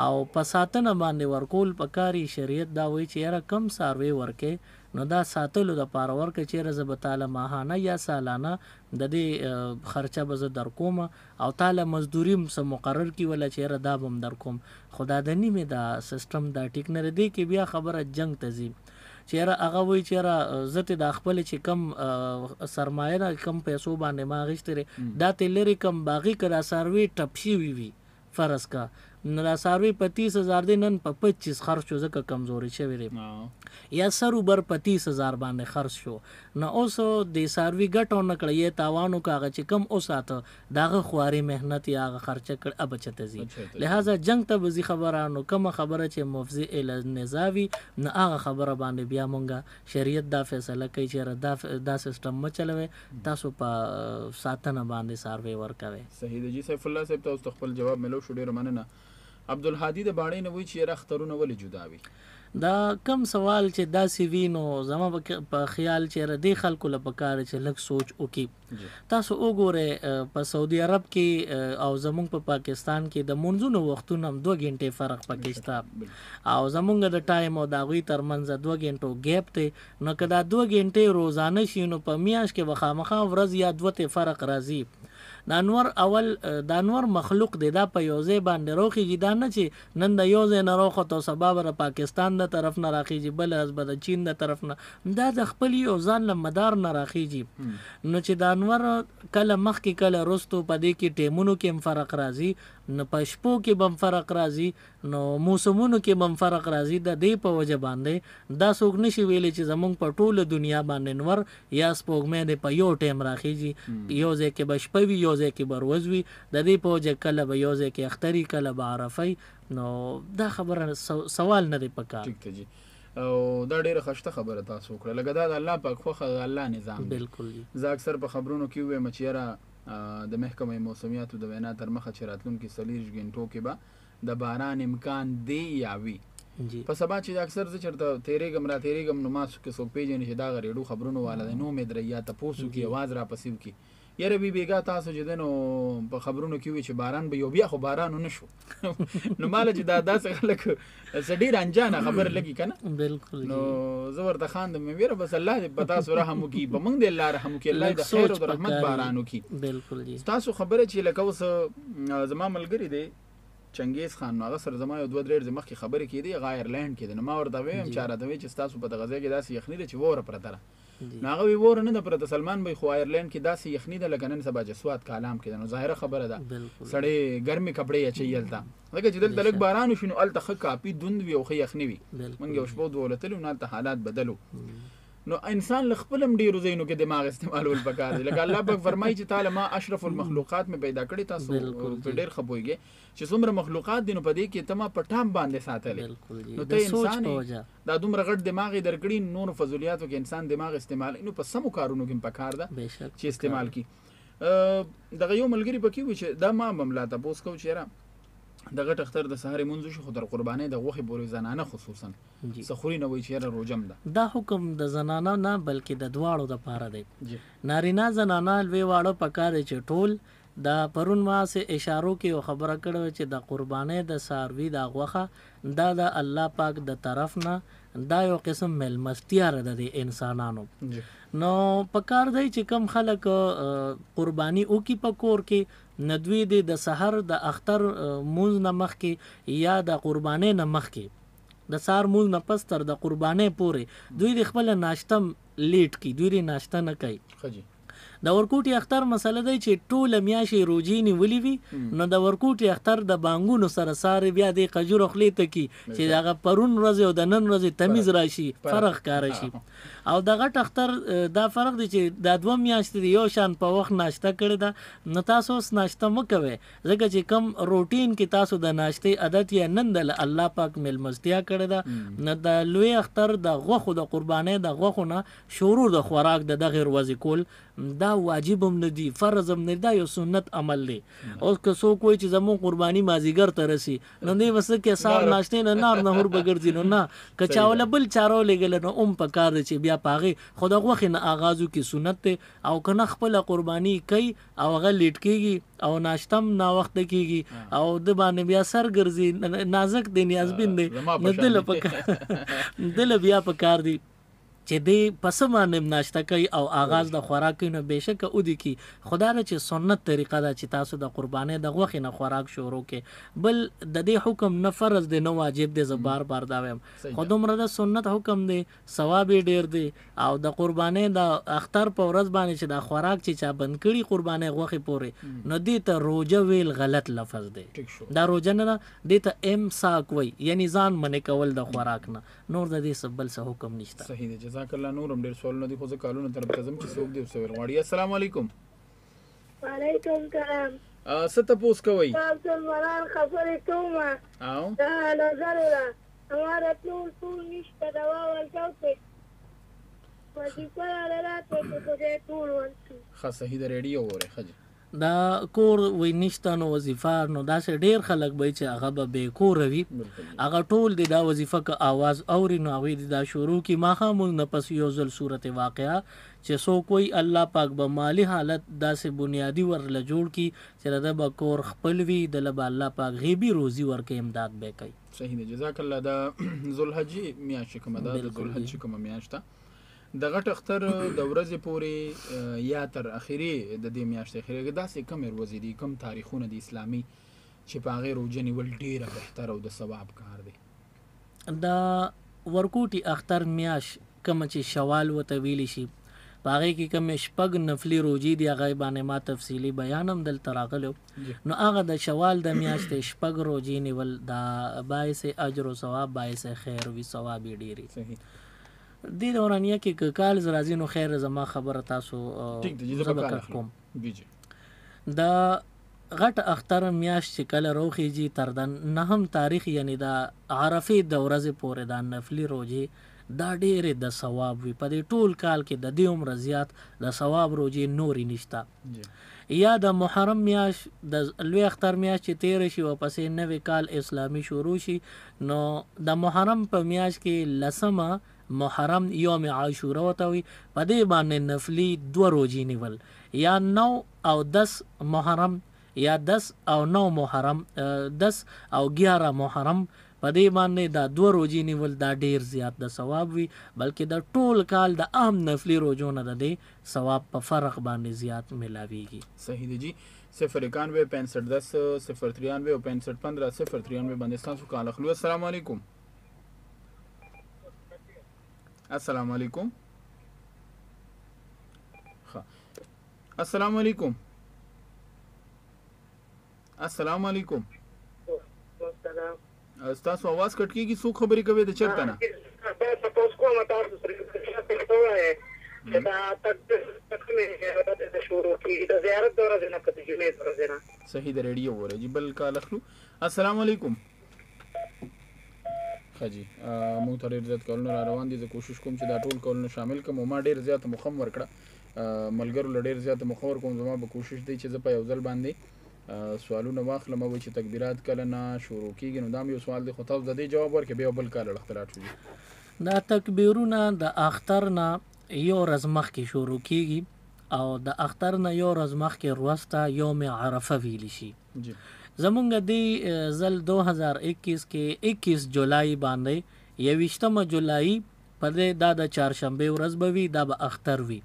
او په ساتنه باندې ورکول پکاري شریعت دا وایي چې یاره کم سروې ورکه نو دا ساتلو د پاره ورکه چې رزه تعالی ماهانه یا سالانه د دې خرچه به در کوم او تعالی مزدوری سم مقرر کی ولا چې را دا بم در کوم خدا د نیمه دا سیستم دا ټیک نه دی کې بیا خبره جنگ تزي چیرې هغه وی چیرې زته د خپل چې کم سرمایه نه کم پیسو باندې ما غشتره دا تلری کم باغی کرا سروي ټپشي وی فرض کا نو سروي 35000 دی نن په 25 خرچ زکه کمزوري شوی دی یا سرو بر 35000 باندې خرچ شو نو اوس د سروي ګټو نه کړی تاوانو کاغه چې کم اوساته داغه خواري مهنت یا خرچه کړ ابچته زی لہذا جنگ ته بزی خبرانو کوم خبره چې مفزی ال نزاوی نه هغه خبره باندې بیا مونږه شریعت دا فیصله کوي چې دا سیستم مچلوي تاسو په ساتنه باندې سروي ورکوي صحیح دی جی سیف الله صاحب تاسو خپل جواب ملو شو ډیر مننه عبدالهادي د باړې نه وی چې اخترونه ولې جدا وي دا کم سوال چې دا سی وینو زما په خیال چې ردی خلکو لپاره چې لږ سوچ وکي تاسو وګوره په سعودي عرب کې او زمونږ په پاکستان کې د منځونو وختونو هم 2 غنټې فرق پکې او زمونږ د ټایم او د غوي ترمنځ 2 غنټو ګیپ ته نو کدا 2 غنټې روزانه شي نو په میاش کې وخامخه ورځ یا 2 ته فرق راځي د انور اول د انور مخلوق دی دا په یو ځای باندې روخیږي دا نه چې نن د یو ځای نه روخته سبا به پاکستان د طرف نه راخیږي بل از به د چین د طرف نه دا د خپل یو ځان له مدار نه راخیږي نو چې د انور کله مخکې کله رستو په دې کې ټیمونو کې هم فرق راځي نو په شپو کې بم فرق راځي نو موسمونو کې بم فرق راځي د دې په وجه باندې دا څوک نشي ویلی چې زمونږ په ټوله دنیا باندې نور یا سپوږمۍ د په یو ټیم راخیږي یو ځای کې به شپه وي یو ځای کې به ورځ وي د دې په وجه کله به یو ځای کې اختري کله به عرفه نو دا خبره سوال نه دی پکار ٹھیک ته جی او دا ډیره خشته خبره تاسو وکړه لکه دا د الله پاک خوخه د الله نظام بالکل زه اکثر په خبرونو کې وایم چې یاره د محکمې موسمیاتو د وینا تر مخه چې راتلونکي 40 غنټو کې به د باران امکان دی یا وي په سبا چې اکثر زه چېرته تیرېږم نو ما څوک پېژني چې دا ریډیو خبرونو والا دی نو مې دریا تپوس وکړي اواز راپسې وکړي یاره بیګا تاسو چې دی نو په خبرونو کې وي چې باران به یو بیا خو باران ونه شو نو ماله چې دا داسې خلک څه ډېر انجانه خبره لګي که نه بالکل نو زه ورته خاندم ویره بس الله دې په تاسو رحم وکړي په موږ دې الله رحم وکړي الله د خیر او د رحمت باران وکړي بالکل تاسو خبره چې لکه اوس زما ملګری دی چنګیز خان نو هغه سره زما یو 2 درې مخکې خبرې کېدې هغه آیرلینډ کې دی نو ما ورته ویم چې راته وایي چې ستاسو په دغه ځای کې داسې یخني ده چې وره پرته ده نو هغه وی وره نه ده پرته سلمان بھائی خو آیرلینډ کې داسې یخني ده لکه نن سبا چې سوات کالام کې ده نو ظاهره خبره ده سړی ګرمې کپړې اچوي هلته ځکه چې دلته لږ باران وشي نو هلته ښه کاپي دوند وي او ښه یخني وي موږ یو شپه دوه ولتلو نو هلته حالات بدلو نو انسان له خپل هم ډېرو ځایونو کې دماغ استعمالول پکار دی لکه الله پاک فرمایي چې تعالی ما اشرف المخلوقات مې پیدا کړي تاسو په ډېر ښه پوهېږئ چې څومره مخلوقات دي نو په دې کې ته ما په ټام باندې ساتلی نو ته انسان دا دومره غټ دماغ یې درکړي نورو فضولیاتو کې انسان دماغ استعمال نو په سمو کارونو کې هم پکار ده چې استعمال کړي دغه یو ملګري پکې وي چې دا ما مملا تپوس کوو چې یاره د غټ اختر د سهار مونځ شو خو تر قربانۍ د غوښې پورې زنانه خصوصا سخوري نه وایي چې یاره روجم ده دا حکم د زنانه نه بلکې د دواړو دپاره دی نارینه زنانه لوی واړه پکار دی چې ټول دا پرون ما سه اشارو کې یو خبره کړې چې د قربانۍ د څاروي دا غوښه دا د الله پاک د طرف نه دا یو قسم میلمستیا ده د انسانانو نو پکار دی چې کم خلک قرباني وکړي په کور کې ندوی دی د سحر د اختر مونځ نه مخکې یا د قربانۍ نه مخکې د سحر مونځ نه پس تر د قربانۍ پورې دوی د خپل ناشته لیټ کی دوی ناشته نه کوي د ورکوټي اختر مسله دی چې ټوله میاشتې روجې نیولې وي نو د ورکوټي اختر د بانګونو سره ساري بیا د قجور خولې ته کی چې دغه پرون ورځ او د نن ورځ تمیز راشي فرق کار شي او د غټ اختر دا فرق دی چې د 2 میاشتې یو شان په وخت ناشته کړی دا نو تاسو اوس ناشته مه کوئ ځکه چې کم روټین کې تاسو د ناشتې عادت یا نن د الله پاک میلمستیا کړی دا نو د لوی اختر د غوښو د قربانۍ د غوښو نه شروع د خوراک د دغه ورځې کول دا واجب هم نه دی فرض هم نه دا یو سنت عمل دی اوس که څوک وایي چې زموږ قرباني مازدیګر ته رسي نو دی وسه کې سهار ناشتې نه نار نهور به ګرځي نو نه که چا وله بل چاره ولېږله نو هم پکار دی چې بیا په هغې خو د غوښې نه آغاز وکړي سنت دی او که نه خپله قرباني کوي او هغه لیټ کېږي او ناشته هم ناوخته کېږي او د باندې بیا سر ګرځي نازک دی نیازبین دی نو دله بیا پکار دی چې دی پس باندې ناشته کوي او آغاز د خوراک کوي نو بېشکه ودي کی خدا نه چې سنت طریقه ده چې تاسو د قربانۍ د غوښې نه خوراک شروع کې بل د دې حکم نه فرض دی نه واجب دی زه بار بار دا وایم خو دومره د سنت حکم دی ثواب یې ډېر دی او د قربانۍ د اختر په ورځ باندې چې د خوراک چې چا بند کړي قربانۍ غوښې پورې نو دې ته روجه ویل غلط لفظ دی دا روجه نه دې ته امساک وایي یعنی ځان منې کول د خوراک نه نور د دې څه بل څه حکم نشته صحیح دی جزاک الله نورم ډېر سوالونه دي خو زه کالونو طرف ته ځم چې څوک دې ورسره غواړي السلام علیکم وعلیکم السلام څه تپوس کوئ مسلمانان خبرې کومه او دا نظر ده هماره ټول نشته دوا ورکوته وظیفه یې راته چې خدای ټول ورکړي ښه صحیح د ریډیو وورئ ښه جي دا کور وی نشته نو وظیفه نو داسې ډېر خلک به چې هغه به بې کوره وي هغه ټول د دا وظیفه که آواز اوري نو هغوی د دا شروع کړي ماښام نه پس یو ځل صورت واقعه چې څوک وایي الله پاک به مالی حالت داسې بنیادي ورله جوړ کړي چې د به کور خپل وي دله به الله پاک غیبي روزي ورکړي امداد به کوي صحیح دی جزاک الله دا ذوالحجې میاشت چې کومه ده د ذوالحج چې کومه میاشت ده د غټ اختر د ورځې پورې یا تر اخري د دې میاشتې اخري داسې کم ورځې دي کم تاریخونه د اسلامي چې په هغې روژه نیول ډېره بهتر او د ثواب کار دی؟ د ورکوټي اختر میاشت کومه چې شوال ورته ویلی شي په هغې کې کومې شپږ نفلي روژې دي هغه باندې ما تفصیلي بیان هم دلته راغلی نو هغه د شوال د میاشتې شپږ روژې نیول دا باعث اجر و ثواب باعث خیر وي ثواب یې ډېرې دې دورانیه کې که کال راځي نو خیر زما خبره تاسو زه به کټ کوم د غټ اختر میاشت چې کله روخیږي تر د 9 تاریخ یعنی د عرفې د ورځې پورې دا نفلي روژې دا ډېرې د ثواب وي په دې ټول کال کې د دې عمره زیات د ثواب روژې نورې نشته یا د محرم میاشت د لوی اختر میاشت چې تیره شي او پسې نوی کال اسلامي شروع شي نو د محرم په میاشت کې 10 محرم یوم عاشوره ورته وي په دې باندې نفلي 2 روژې نیول یا 9 او 10 محرم یا 10 او 9 محرم 10 او 11 محرم په دې باندې دا 2 روژې نیول دا ډیر زیات د ثواب وي بلکې د ټول کال د عام نفلي روژو نه د دې ثواب په فرق باندې زیات ملاویږي. صحیح دی جی. 091 65 10 093 او 65 15 093 باندې تاسو کال اخلو. السلام علیکم. السلام علیکم. السلام علیکم. السلام علیکم. تاسو आवाज کټ کیږي څوک خبرې کوي د چرته نه؟ تاسو کومه تاسو سره څه دا تک شروع کی د زیارت دورې نه پته جمعې دورې نه صحیح د ریډیو وره جی بل کال اخلو. السلام علیکم. خجی مو ته ډیر زیات کولونه را روان دي زه کوشش کوم چې دا ټول کولونه شامل کوم ما ډیر زیات مخم ورکړه ملګرو له ډیر زیات مخور کوم زما به کوشش دی چې زه په یو ځل باندې سوالونه واخلم او چې تکبیرات کله نه شروع کیږي نو دا یو سوال دی خو تاسو د دې جواب ورکړئ بیا بل کال اختلاط شوي. دا تکبیرونه د اختر نه یو ورځ مخکې شروع کیږي او د اختر نه یو ورځ مخکې وروسته یوم عرفه ویلی شي. زمونږ د ځل 2021 کې 21 جولای باندې 21 جولای په دې دا د چهارشنبه ورځ به وي دا به اختر وي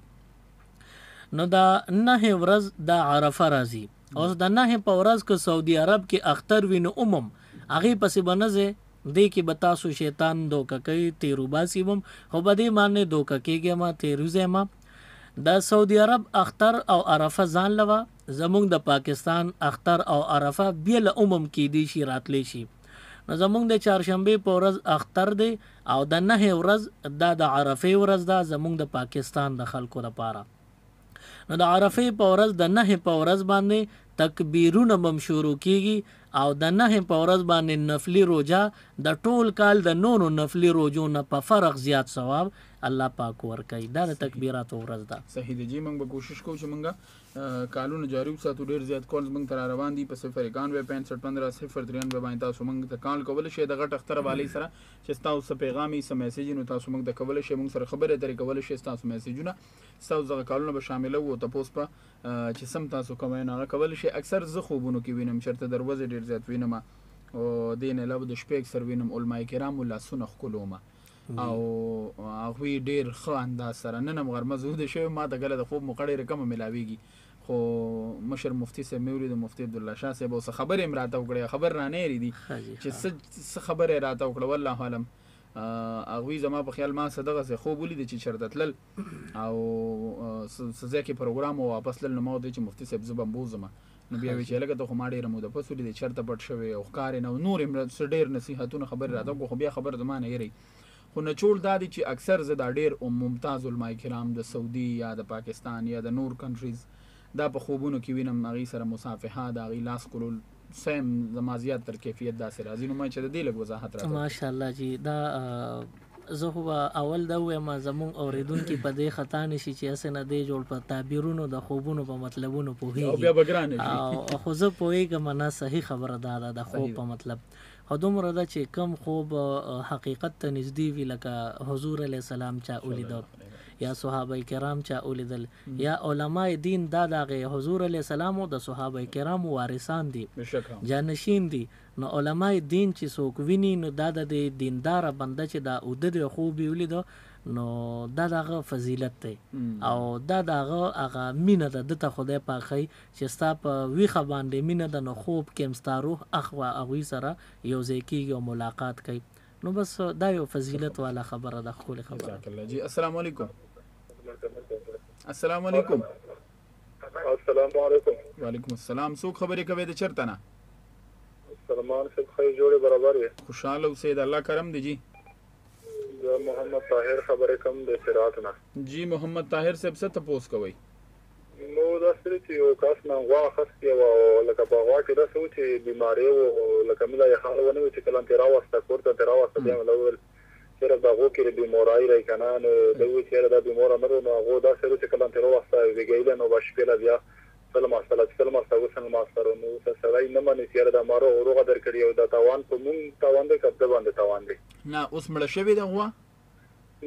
نو دا 9 ورځ د عرفه راځي اوس د 9 په ورځ که سعودي عرب کې اختر وي نو هغې پسې به نه ځې دې کې به تاسو شیطان دوکه کوي تیروباسي بم خو به دې باندې دوکه کېږي ما تیروځې ما د سعودي عرب اختر او عرفه ځان لوه زمونږ د پاکستان اختر او عرفه بیل کې دی شي راتلی شي نو زمونږ د چهارشنبې په ورځ اختر دی او د 9 ورځ دا د عرفې ورځ ده زمونږ د پاکستان د خلکو لپاره نو د عرفې په ورځ د 9 په ورځ باندې تکبیرونه بم شروع کیږي او د 9 په ورځ باندې نفلی روزه د ټول کال د نورو نفلی روزو نه په فرق زیات ثواب الله پاک ورکوي دا د تکبیرات ورځ ده. صحیح دی جی موږ به کوشش کوو چې موږ کالونه جاری وساتو ډیر زیات کال موږ تر روان دي په 091 65 15 093 باندې تاسو موږ ته کال کول شي د غټ اختر والی سره چې تاسو پیغامي سم میسج نو تاسو موږ د کول شي موږ سره خبره درې کول شي تاسو میسجونه تاسو زغه کالونه به شامل وو تاسو په چې سم تاسو کومه نه کول شي اکثر زه خوبونو کې وینم شرط دروازه ډیر زیات وینم او دین له د شپې اکثر وینم علماء کرام ولا سن خلومه او هغه ډیر ښه انداز سره نن غرمه زود شوی ما ته غله د خوب مقړې رقم ملاويږي خو مشر مفتی صاحب مولوی د مفتی عبدالله شاه صاحب اوس خبر امراته وکړه خبر نه نه ریدي چې څه خبر راته وکړه والله علم هغه زما په خیال ما صدقه سه خوب ولید چې چرتتل او سزا کې پروګرام واپس لل نو د چې مفتی صاحب زبم بوزم نو بیا وی چې لکه ته خو ما ډیره مو د پسولې د چرته پټ شوی او ښکار نه نور امر ډیر نصيحتونه خبر راته خو بیا خبر زمانه یری خو نه چول دادی چې اکثر زدا ډیر ممتاز علماء کرام د سعودي یا د پاکستان یا د نور کنټریز دا په خوبونو کې وینم هغې سره مصافحه د هغې لاس کولل سیم زمازیات تر کیفیت داسې راځي نو ما چې د دې لږ وضاحت راځي. ماشاءالله جی دا زه خو اول دا وایم زمونږ اوریدونکي په دې خطا نشي چې هسې نه دی جوړ په تعبیرونو د خوبونو په مطلبونو پوهېږي او بیا به ګرانه شي خو زه پوهېږم نه صحیح خبره دا ده د خوب په مطلب خو دومره ده چې کم خوب حقیقت ته نږدې وي لکه حضور علیه السلام چا ولیدل یا صحابه کرام چا ولیدل یا علماء دین دا دغه حضور علیه السلام او د صحابه کرام وارثان دي جانشین دي نو علماء دین چې څوک ویني نو دا د دیندار بنده چې دا اودد خوب ولیدو نو دا دغه فضیلت دی او دا دغه هغه مینه ده دته خدای پاک ښیي چې ستا په ویښه باندې مینه ده نو خوب کې هم ستا روح اخوا هغوی سره یو ځای کېږي او ملاقات کوي نو بس دا یو فضیلت والا خبره ده ښکلې خبره جی السلام علیکم السلام علیکم السلام علیکم وعلیکم السلام څوک خبرې کوي د چرته نه سلمان سے خیر جوڑے برابر ہے خوشحال اوسئ د الله کرم دی جی محمد طاهر خبرې کوم د سرات نه جی محمد طاهر صاحب څه تپوس کوئ نو دا سره چې یو کس نه غوا اخیستې وه او لکه په غوا کې داسې و چې بیمارۍ و لکه مله یې حال ونه وي چې کله ترې راوسته کور ته ترې راوسته بیا مې وویل چېرې د هغو کې بیمارۍ رایي که نه نو ده وویل چې یاره دا بیماره نه ده نو هغو داسې و چې کله ترې راوسته ویږیله نو به شپې له بیا سلماسته نو سړی نه مني چې یاره دا ماره روغه درکړي او دا تاوان په مونږ تاوان دی که ده باندې تاوان دی نه اوس مړه شوې ده غوا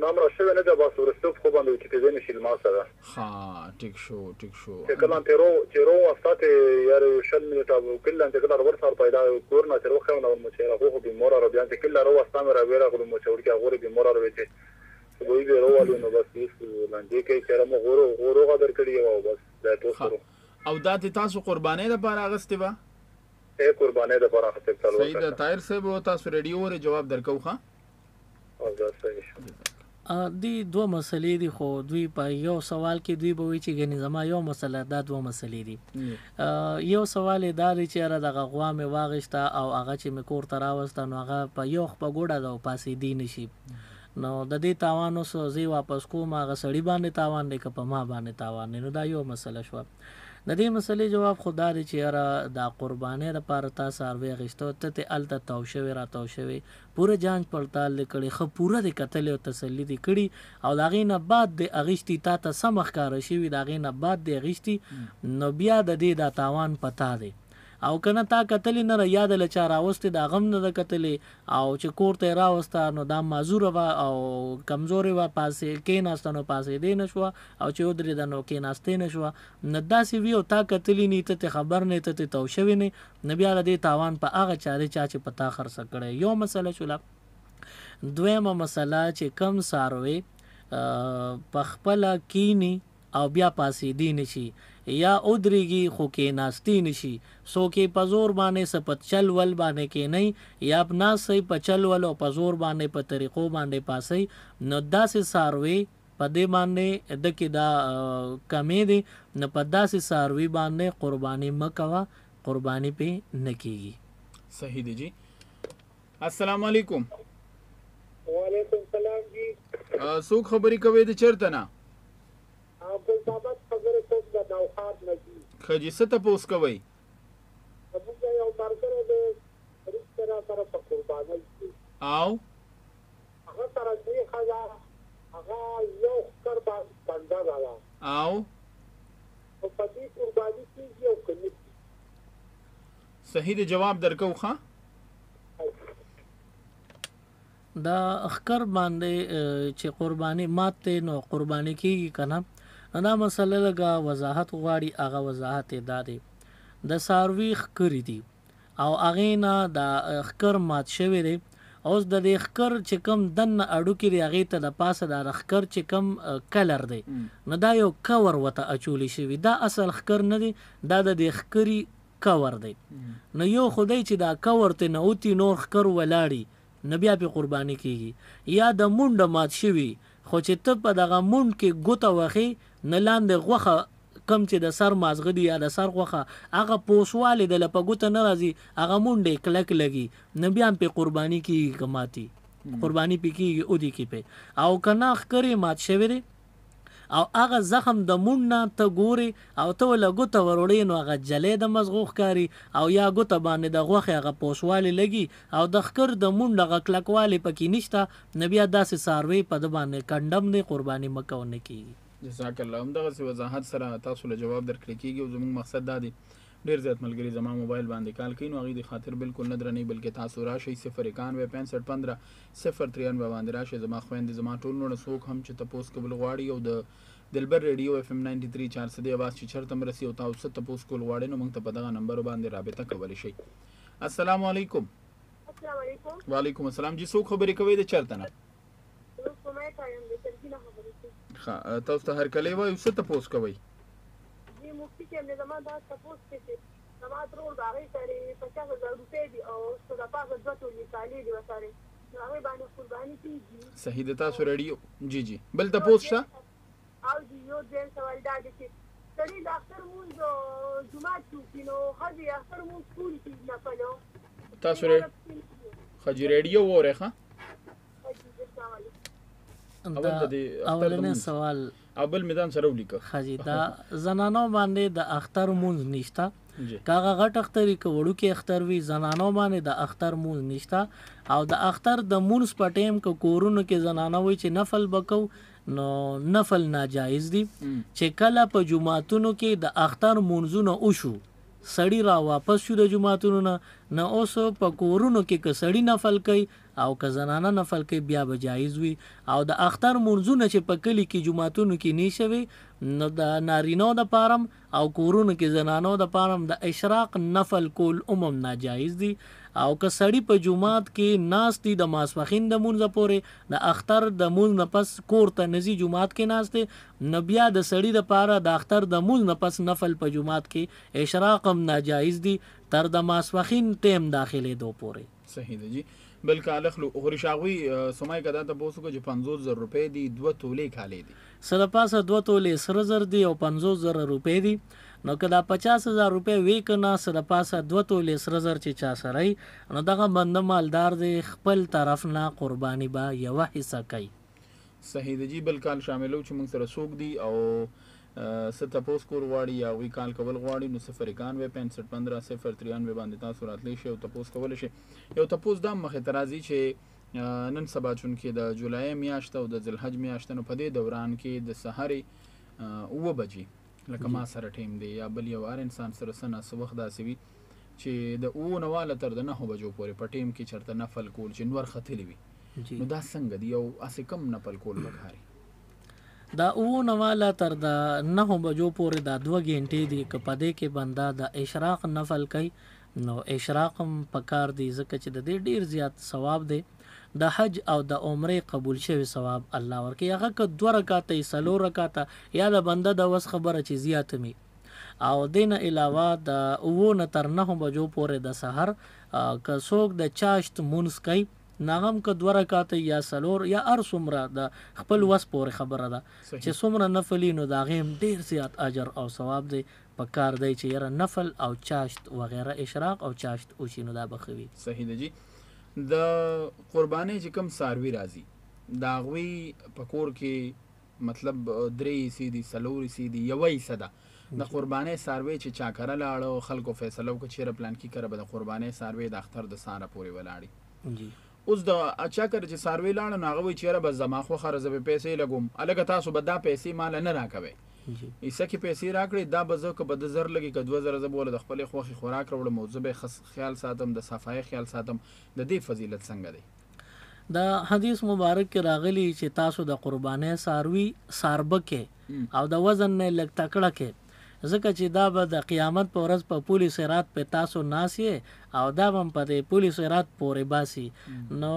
نه مړه شوې نه ده بس وروستوب خو باندې چې کېدی نه شي لما سره ښه ټیک شو چې کله چې رووسته ته یاره یو 20 منټه کله چې کله ور سره پیدا کور نه تر وخت نه مو چې هغه خو بیماره را بیا چې کله رووسته مې را ویره غو مو چې ورکه هغه بیماره را وته وګورئ به رووالو نو بس هیڅ لاندې کې چې موږ غوروغه درکړي او بس دا تاسو او دا تاسو قربانۍ لپاره اغستې وه قربانۍ لپاره اغستې صحیح ده طاهر صاحب تاسو ریډیو ورې جواب درکو ښه دی دوه مسلې دي خو دوی په یو سوال کې دوی به وایي چې ګنې زما یو مسله دا دوه مسلې دي یو سوال یې دا دی چې یاره دغه غوا مې واغېسته او هغه چې مې کور ته راوسته نو هغه په یو په ګوډه ده او پاسېدی نه شي نو د دې تاوان اوس زه واپس کوم هغه سړي باندې تاوان دی که په ما باندې تاوان دی نو دا یو مسله شوه د دې مسلې جواب خو دا دی چې یاره دا قربانۍ دپاره تا څاروی اخیسته ته ترې هلته تاو شوې را تاو شوې پوره جانچ پړتال دې کړې ښه پوره دې کتلې او تسلي دې کړي او د هغې نه بعد دې اخیستي تا ته سمه ښکاره شوي د هغې نه بعد دې اخیستي نو بیا د دې دا تاوان پتا دی او کنه تا کتلې نه یاد له چا راوستې د هغه هم نه ده کتلې او چې کور ته یې راوسته نو دا معذوره وه او کمزورې وه پاسې کېناسته نو پاسېدې نه شوه او چې ودرېده نو کېناستې نه شوه نو داسې وي او تا کتلې نه ته ترې خبر نه ته ترې تو شوې نه نو بیا د دې تاوان په هغه چا دی چا چې په تا خرڅه کړی یو مسله شوله دویمه مسله چې کم څاروی په خپله کینی او بیا پاسېدی نه شي یا ودرېږي خو کېناستی نه شي څوک یې په زور باندې څه په چل ول باندې کېنئ یا ناستئ په چل ول او په زور باندې په طریقو باندې پاسئ نو داسې څاروی په دې باندې د کې دا کمې دی نو په داسې څاروي باندې قرباني مه کوه قرباني پې نه کېږي صحیح دی جی السلام علیکم وعلیکم السلام جی څوک خبرې کوي د چېرته نه عبدالصمد خبرې کوم د نوخات نه دي ښه جي څه تپوس کوئ زموږ یو ملګری دی وروسته را سره په قربانۍ کې او هغه سره دوی ښځه هغه یو ښکر بنده ده او په دې قرباني کېږي او که نه صحیح دی جواب درکو ښه دا اخکر باندې چې قرباني ماته نو قرباني کېږي که نه دا مسله لږه وضاحت غواړي هغه وضاحت یې دا دی د څاروي ښکرې دي او هغې نه دا ښکر مات شوی دی اوس د دې ښکر چې کوم دننه اډوکې دی هغې ته د پاسه دا ښکر چې کوم کلر دی نو دا یو کور ورته اچولی شوي دا اصل ښکر نه دی دا د دې ښکري کور دی نو یو خدای چې دا کور ته نه اوتي نور ښکر ولاړي نو بیا پې قرباني کېږي یا د مونډه مات شوي خو چې ته په دغه مونډ کې ګوته وخې نه لاندې غوښه کم چې د سر مازغه دي یا د سر غوښه هغه پوسوالی د له په ګوته نه راځي هغه مونډې کلک لګي نو بیا هم پې قرباني کېږي که ماتي قرباني پې کېږي اودي کې پې او که نه ښکرې مات شوی دی او هغه زخم د مونډ نه ته ګورې او ته له ګوته وروړې نو هغه جلی د مزغو ښکاري او یا ګوته باندې د غوښې هغه پوسوالی لګي او د ښکر د مونډ هغه کلکوالی پکې نشته نو بیا داسې څاروی په ده باندې کنډم دی قرباني مه کوه نه کېږي جزاک الله همدغسې وضاحت سره تاسو له جواب درکړی کېږي او زموږ مقصد دا دی ډېر زیات ملګري زما موبایل باندې کال کوي نو هغې د خاطر بالکل نه درنوي بلکې تاسو راشئ 091 65 15 093 باندې راشئ زما خویندې زما ټول نوڼه څوک هم چې تپوس کول غواړي او د دلبر ریډیو FM 93 400 دی اواز چې چېرته م رسي او تاسو تپوس کول غواړئ نو موږ ته په دغه نمبرو باندې رابطه کولی شئ السلام علیکم السلام علیکم وعلیکم السلام جی څوک خبرې کوئ د چېرته نه تاسو ته هر کله وایو څه تپوس کوئ جی مفتی صاحب نے زما دا تپوس کې چې زما ترور د هغې سره 50,000 روپۍ دي او د پاسه 2 تولې کالي دي ورسره نو هغې باندې قرباني کېږي صحیح د تاسو ریډیو جی جی بل تپوس شته او جی یو دویم سوال دا دی چې سړي د اختر مونځ جومات کې وکړي نو ښځې اختر مونځ کولی شي نفل تاسو ښځې ریډیو واورئ ښه اولنی سوال اول میدان سره ولیکه خاجي دا زنانو باندې د اختر مونږ نشته کاغه غټ اختر کې وړو کې اختر وی زنانو باندې د اختر مونږ نشته او د اختر د مونږ په ټیم کې کورونو کې زنانو وی چې نفل بکو نو نفل ناجایز دي چې کله په جمعاتونو کې د اختر مونږونه وشو سړی را واپس شو د جمعاتونو نه اوس په کورونو کې که سړی نفل کوي او که زنانه نفل کوي بیا به جایز وي او د اختر مونږونه چې په کلی کې جمعاتونو کې نشوي نو د نارینو د پارم او کورونو کې زنانو د پارم د اشراق نفل کول ناجایز دي او که سړی په جمعات کې ناس دي د ماسپخین د مونځ پورې د اختر د مونځ نه پس کور ته نزي جمعات کې ناس دي نو بیا د سړی د پاره د اختر د مونځ نه پس نفل په جمعات کې اشراق ناجایز دي تر د ماسپخین ټیم داخله دو پورې صحیح دی جی بلکې الخلو غری شاغوي سمای کدا ته بوسو کو چې 50,000 روپے دي 2 تولې کالي دي سره پاسه 2 تولې سره زر دي او 50,000 روپے دي نو کدا 50,000 روپے وی کنا سره پاسه 2 تولې سره زر چې چا سره نو دغه بند مالدار دی خپل طرف نه قرباني با یو حصہ کوي صحیح دی جی بلکې شاملو چې موږ سره سوق دي او ستپوس کور غواړي یا وی کال کول غواړي نو 0916515 باندې تاسو راتلی شي او تپوس کول شي یو تپوس د مخه ترازی چې نن سبا چون کې د جولای میاشت او د ذلحج میاشت نو په دې دوران کې د سحرې 9 بجې لکه ما سره ټیم دی یا بل یو ار انسان سره سنا وخت داسې وي چې د 9 نواله تر د 9 بجو پورې په ټیم کې چرته نفل کول چې نور ختلی وي نو دا څنګه دی او اسې کم نفل کول وکاري دا او نواله تر د 9 بجو پورې دا 2 غنټې دي ک پدې کې بندا د اشراق نفل کوي نو اشراق پکار دی ځکه چې د دې ډیر زیات ثواب دی د حج او د عمره قبول شوی ثواب الله ورکي هغه ک 2 رکعات سلو رکعات یا د بنده د وس خبره چې زیات می او دین علاوه د او نه تر 9 بجو پورې د سحر ک څوک د چاشت مونږ کوي ناغم که 2 رکعات یا سلور یا ار سمره د خپل وس پورې خبره ده چې سمره نفلی نو دا غیم ډیر زیات اجر او ثواب دی په کار دی چې یره نفل او چاشت وغیرہ اشراق او چاشت او شینو دا بخوي صحیح دی جی د قرباني چې کم ساروي راځي دا غوي پکور کې مطلب 3 سیدی سلور سیدی یوي صدا د قرباني ساروي چې چا کړه لاړو خلکو فیصله وکړي چې پلان کې کړه به د قرباني ساروي د اختر د ساره پورې ولاړی جی اوس د اچا کړ چې ساروي لاړ نه غوي چیرې بس زما خو خرزه به پیسې لګوم الګ تاسو به دا پیسې مال نه راکوي جی ایسه کې پیسې راکړي دا بزو که بد زر لګي که 2000 زبول د خپل خوخي خوراک وروړم موضوع به خیال ساتم د صفای خیال ساتم د دې فضیلت څنګه دی دا حدیث مبارک کې راغلی چې تاسو د قرباني ساروي ساربکه او د وزن نه لګ تکړه کې ځکه چې دا به د قیامت په ورځ په پولیس رات په تاسو ناسي او دا هم په پولیس رات پورې باسي نو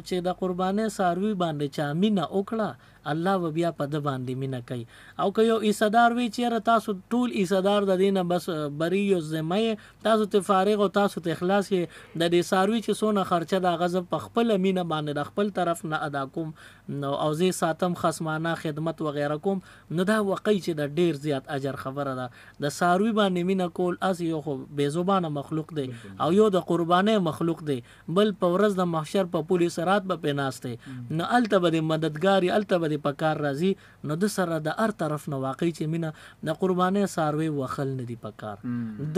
چې د قرباني ساروي باندې چا مینا وکړه الله و بیا په د باندې مینا کوي او که یو ایصدار وی چیرې تاسو ټول ایصدار د دینه بس بری یو زمای تاسو ته فارغ او تاسو ته اخلاص د دې ساروي چې سونه خرچه د غضب په خپل مینا باندې د خپل طرف نه ادا کوم نو او زی ساتم خصمانه خدمت وغیرہ کوم نو دا وقای چې د ډیر زیات اجر خبره ده د ساروي باندې مینا کول اس یو خو بے زبانه مخلوق دی او یو د قرباني مخلوق دی بل په ورځ د محشر په پولیس رات به پیناسته نو الته به مددګاری الته به پکار راځي نو د سره د هر طرف نو واقعي چې مینا د قرباني ساروي وخل نه دی پکار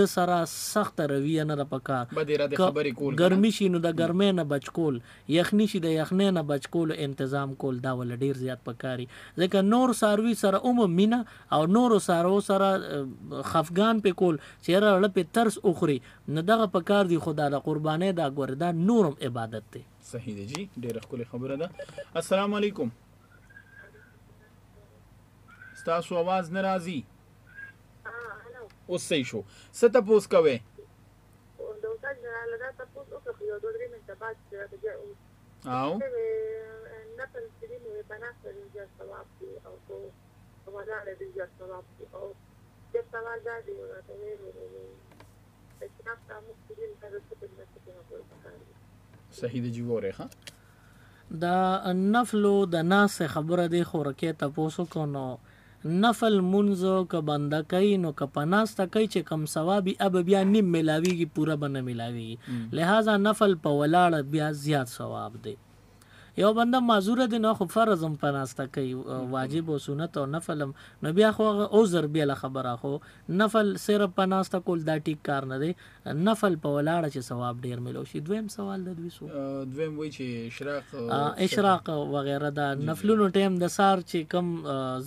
د سره سخت رویه نه پکار ګرمي شي نو د ګرمۍ نه بچ کول یخني شي د یخنۍ نه بچ کول تنظیم کول دا ول ډیر زیات پکاري ځکه نور ساروي سره مینا او نور سارو سره خفغان په کول چیرې له په ترس اخري نه دغه پکار دی خدا د قرباني دا ګوردا نورم عبادت دی صحیح دی جی ډیره خپل خبره ده السلام علیکم تاسو आवाज ناراضي اوس صحیح شو څه تاسو کوي او نفل چې دی بنات ډېر ثواب دی او کو ولاړ ډېر ثواب دی او د سوال دا دی ورته ویل چې نفس امو چې د څه په نفس صحیح دی جی وره ها دا نفلو د ناس خبره دی خورکه تاسو کو نو نفل منځو ک بنده کوي نو ک پناسته کوي چې کم ثوابي اب بیا نیم ملاویږي پورا بنه ملاویږي لہذا نفل په ولاړ بیا زیات ثواب دی یو بنده معذور دی نو خو فرض هم پناسته کوي واجب او سنت او نفل نو بیا خو عذر بیا خبره خو نفل صرف پناسته کول دا ټیک کار نه دی نفل په ولاړ چې ثواب ډیر ملو شي دویم سوال د دوی سو دویم وای چې اشراق وغیرہ دا نفلونو ټیم د سار چې کم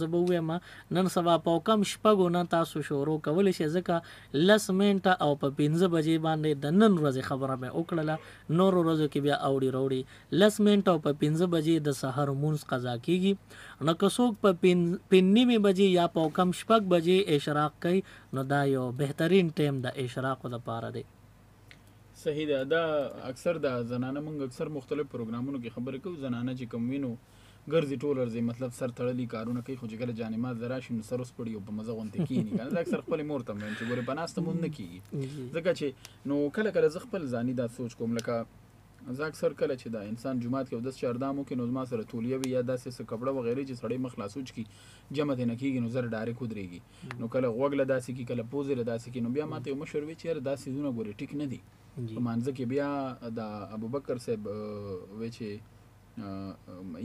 زبوې ما نن سبا په کم شپږو نه تاسو شروع کول شي ځکه لس منټه او په 15 بجې باندې د نن ورځې خبره مې وکړه نور ورځو کې بیا اوړي وروړي لس منټه او 15 بجې د سحر مونږ قضا کیږي نو که څوک په 9 بجې یا په کم شپږ بجې اشراق کوي نو دا یو بهترین ټیم د اشراق لپاره دی صحیح ده دا اکثر د زنانه مونږ اکثر مختلف پروګرامونو کې خبرې کوو زنانه چې کوم وینو ګرځي ټول ورځي مطلب سر تړلي کارونه کوي خو چې کله جانماز دراشي نو سر اوس پړي او په مزه غونته کینی کنه دا اکثر خپل مور ته چې ګوره پناسته مونږ نه کیږي ځکه چې نو کله کله ز خپل ځاني دا سوچ کوم لکه زه اکثر کله چې دا انسان جمعات کې 10 چاردامو کې نو ما سره تولیه وي یا داسې څه کپڑا وغیرہ چې سړی مخ خلاصوچ کی جمع ته نه کیږي نو زر ډایرک ودرېږي نو کله غوګله داسې کی کله پوزه داسې کی نو بیا ماته یو مشور وی چې داسې زونه ګوري ټیک نه دي په مانځ کې بیا د ابوبکر صاحب وی چې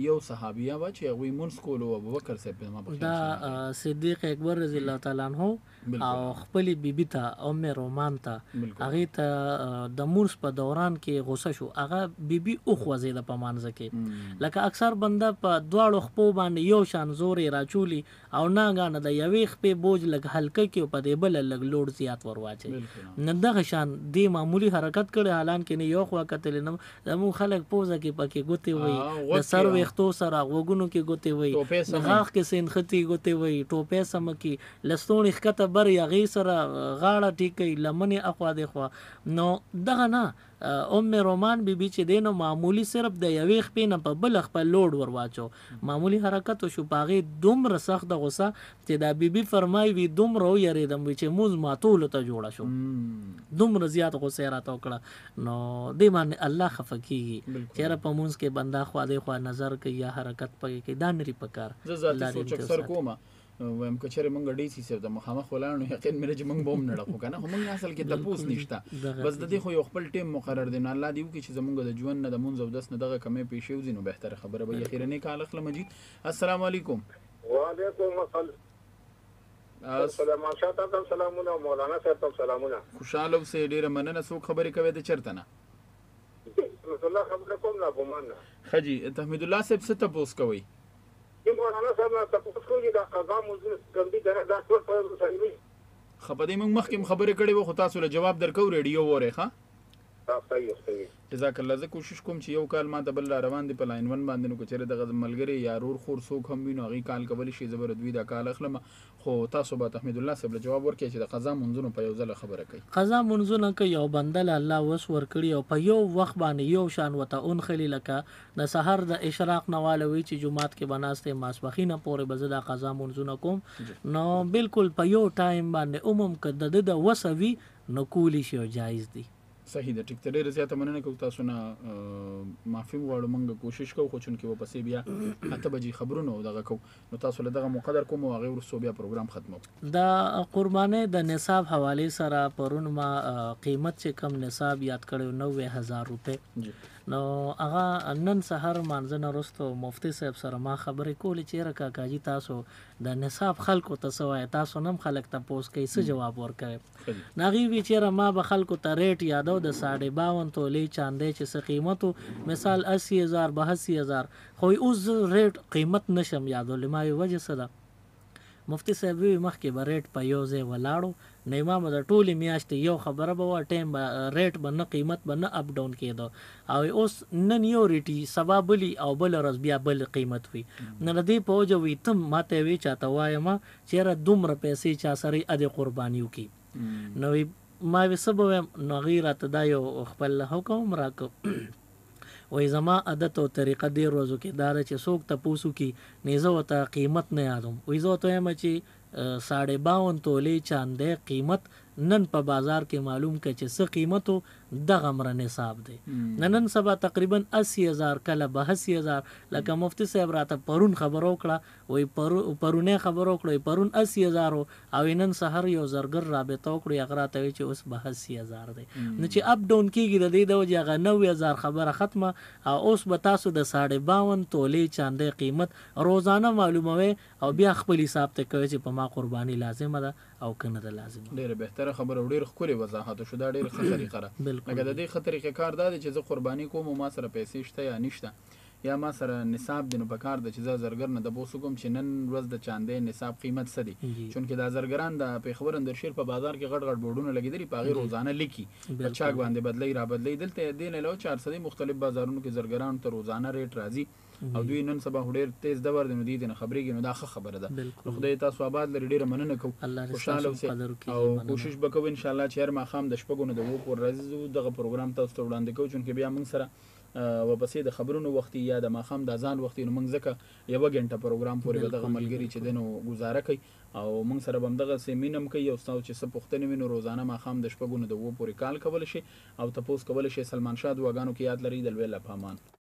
یو صحابیه وا چې غوی مونږ کولو ابوبکر صاحب په ما په دا صدیق اکبر رضی الله تعالی عنہ او خپل بیبی ته ام رومان ته هغه ته د مونږ په دوران کې غوسه شو هغه بیبی او خوځید په مانځ کې لکه اکثر بنده په دواړو خپو باندې یو شان زورې راچولی او نه غانه د یوې خپې بوج لګ هلکه کې په دې بل لګ لوډ زیات ورواچي نه دغه شان دی معمولی حرکت کړي حالان کې نه یو خوا کتل نه زمو خلک پوزه کې پکې ګوتې وي د سر وختو سره وګونو کې ګوتې وي غاخ کې سینختی ګوتې وي ټوپې سم کې لستون خکته بر یا غي سره غاړه ټیکي لمنې اخوا دی خو نو دغه نه ام رومان بیبي چې دینو معمولی صرف د یوې خپې نه په بل خپل لوډ ورواچو معمولی حرکت شو پاغه دومره سخت د غوسه چې دا بیبي فرمای وی دومره یریدم چې موز ماتول ته جوړه شو دومره زیات غوسه راته وکړه نو دې باندې الله خفقيږي چیرې په مونږ کې بندا خو دې خو نظر کوي یا حرکت پکې کې دا نری پکار زه ذاتي سوچ اکثر کومه ویم کچره مونږ ډی سی سره د مخامخ ولانو یقین مې چې مونږ بوم نړه خو کنه خو مونږ اصل کې تپوس نشته بس د دې خو یو خپل ټیم مقرر دی نه الله دیو کې چې زمونږ د ژوند نه د مونږ او داس نه دغه کمې پیښې وزینو بهتره خبره به اخیرنه کال اخله مجید السلام علیکم وعلیکم السلام سلیمان شاه ته سلامونه مولانا صاحب ته سلامونه خوشاله اوسې ډیره مننه څوک خبرې کوي د چرته نه الله خبر کوم لا ګمان خجی تحمید الله صاحب څه تاسو کوي مولانا صاحب تاسو کوی دا قضا موضوع ګمبي دا ټول په صحیح خبرې موږ مخکې خبرې کړې وو خو تاسو له جواب درکو ریډیو وره ښه صحیح جزاک الله زه کوشش کوم چې یو کال ما د بل روان دي په لاین 1 باندې نو کچره د ملګری یا رور خور څوک هم وینو غي کال کول شي زبر دوی دا کال اخلم خو تاسو به تحمید الله صاحب جواب ورکړي چې د قضا منځونو په یو ځل خبره کوي قضا منځونه کوي یو بندل الله وس ورکړي او په یو وخت باندې یو شان وته اون خلی لکه د سحر د اشراق نوالوي چې جمعات کې بناسته ماسبخینه پورې بزدا قضا منځونه کوم نو بالکل په یو ټایم باندې عموم کده د وسوي نو کولی شي جایز دي صحیح ده ټیک ته ډیره زیاته مننه کوم تاسو نه معافي غواړم موږ کوشش کوو خو چون کې و پسې بیا اته بجې خبرونه دغه کو نو تاسو له دغه مقدر کوم او غیر سو بیا پروګرام ختمو دا قربانې د نصاب حواله سره پرون ما قیمت چې کم نصاب یاد کړو 90000 روپے نو هغه نن سحر مانځنه رستو مفتی صاحب سره ما خبرې کولې چې رکا کاجی تاسو د نصاب خلکو ته سوای تاسو نم خلک ته پوس کوي څه جواب ورکړي ناغي وی چې ما به خلکو ته ریټ یادو د 52 تولې چاندې چې څه قیمتو مثال 80000 82000 خو اوس ریټ قیمت نشم یادو لمای وجه صدا مفتی صاحب مخکې به ریټ په یو ځای ولاړو نه امام د ټولې میاشتې یو خبره به ټایم ریټ به نه قیمت به نه اپ ډاون کېدو او اوس نن یو ریټي سبا بلی او بل ورځ بیا بل قیمت وي نه دې په وجه وي تم ماته وی چاته وایم چیرې دومره پیسې چا سره ادي قربانیو کی نو ما وسبو نو غیرت دا یو خپل حکم راکو وای زما عادت او طریقه دې ورځو کې دا ده چې څوک تپوس وکړي نو زه ورته قیمت نه یادوم. وایي زه ورته وایم چې 52.5 تولې چاندی قیمت نن په بازار کې معلوم کړه چې څه قیمت و دغه مره نصاب دی. نن سبا تقریبا 80,000 کله 82,000 لکه مفتی صاحب راته پرون خبر وکړه وایي پرونه خبر وکړه پرون 80,000 او نن سحر یو زرګر رابطه وکړي هغه راته وایي چې اوس 82,000 دی. نو چې اپ ډاون کېږي د دې د وجې هغه 90,000 خبره ختمه او اوس به تاسو د 52 تولې چاندی قیمت روزانه معلوموي او بیا خپل حساب ته کوي چې په ما قرباني لازمه ده او کنه ده لازمه. ډېره بهتره خبره او ډېر ښکلې وضاحت شو. دا ډېره ښه طریقه ده. لکه د دې ښه طریقې کار دا دی چې زه قرباني کوم او ما سره پیسې شته یا نشته یا ما سره نصاب دی نو په کار ده چې زه زرګر نه تپوس وکړم چې نن ورځ د چاندی نصاب قیمت څه دی. چونکې دا زرګران د پېښور اندرشیر په بازار کې غټ غټ بورډونه لګېدلي په هغې روزانه لیکي په چاک باندې بدلۍ را بدلۍ. دلته دې نه علاوه 400 مختلف بازارونو کې زرګرانو ته روزانه ریټ راځي او دوی نن سبا ډېر تیز دور دی نو دوی نه خبرېږي نو دا ښه خبره ده. نو خدای تاسو آباد لري. ډېره مننه کوو. خوشحاله اوسئ او کوشش به کوو انشاءالله چې هر ماښام د شپږو نه د 2 پورې راځو دغه پروګرام تاسو ته وړاندې کوو چونکې بیا موږ سره ورپسې د خبرونو وختي یا د ماښام د اذان وختي نو موږ ځکه 1 غنټه پروګرام پورې به دغه ملګري چې دی نو ګزاره کوي او موږ سره به همدغسې مینه هم کوي او ستاسو چې څه پوښتنې وي نو روزانه ماښام د شپږو نه د 2 پورې کال کولی شي او تپوس کولی شي. سلمان شاه دعاګانو کې یاد لرئ. د لوی الله په امان.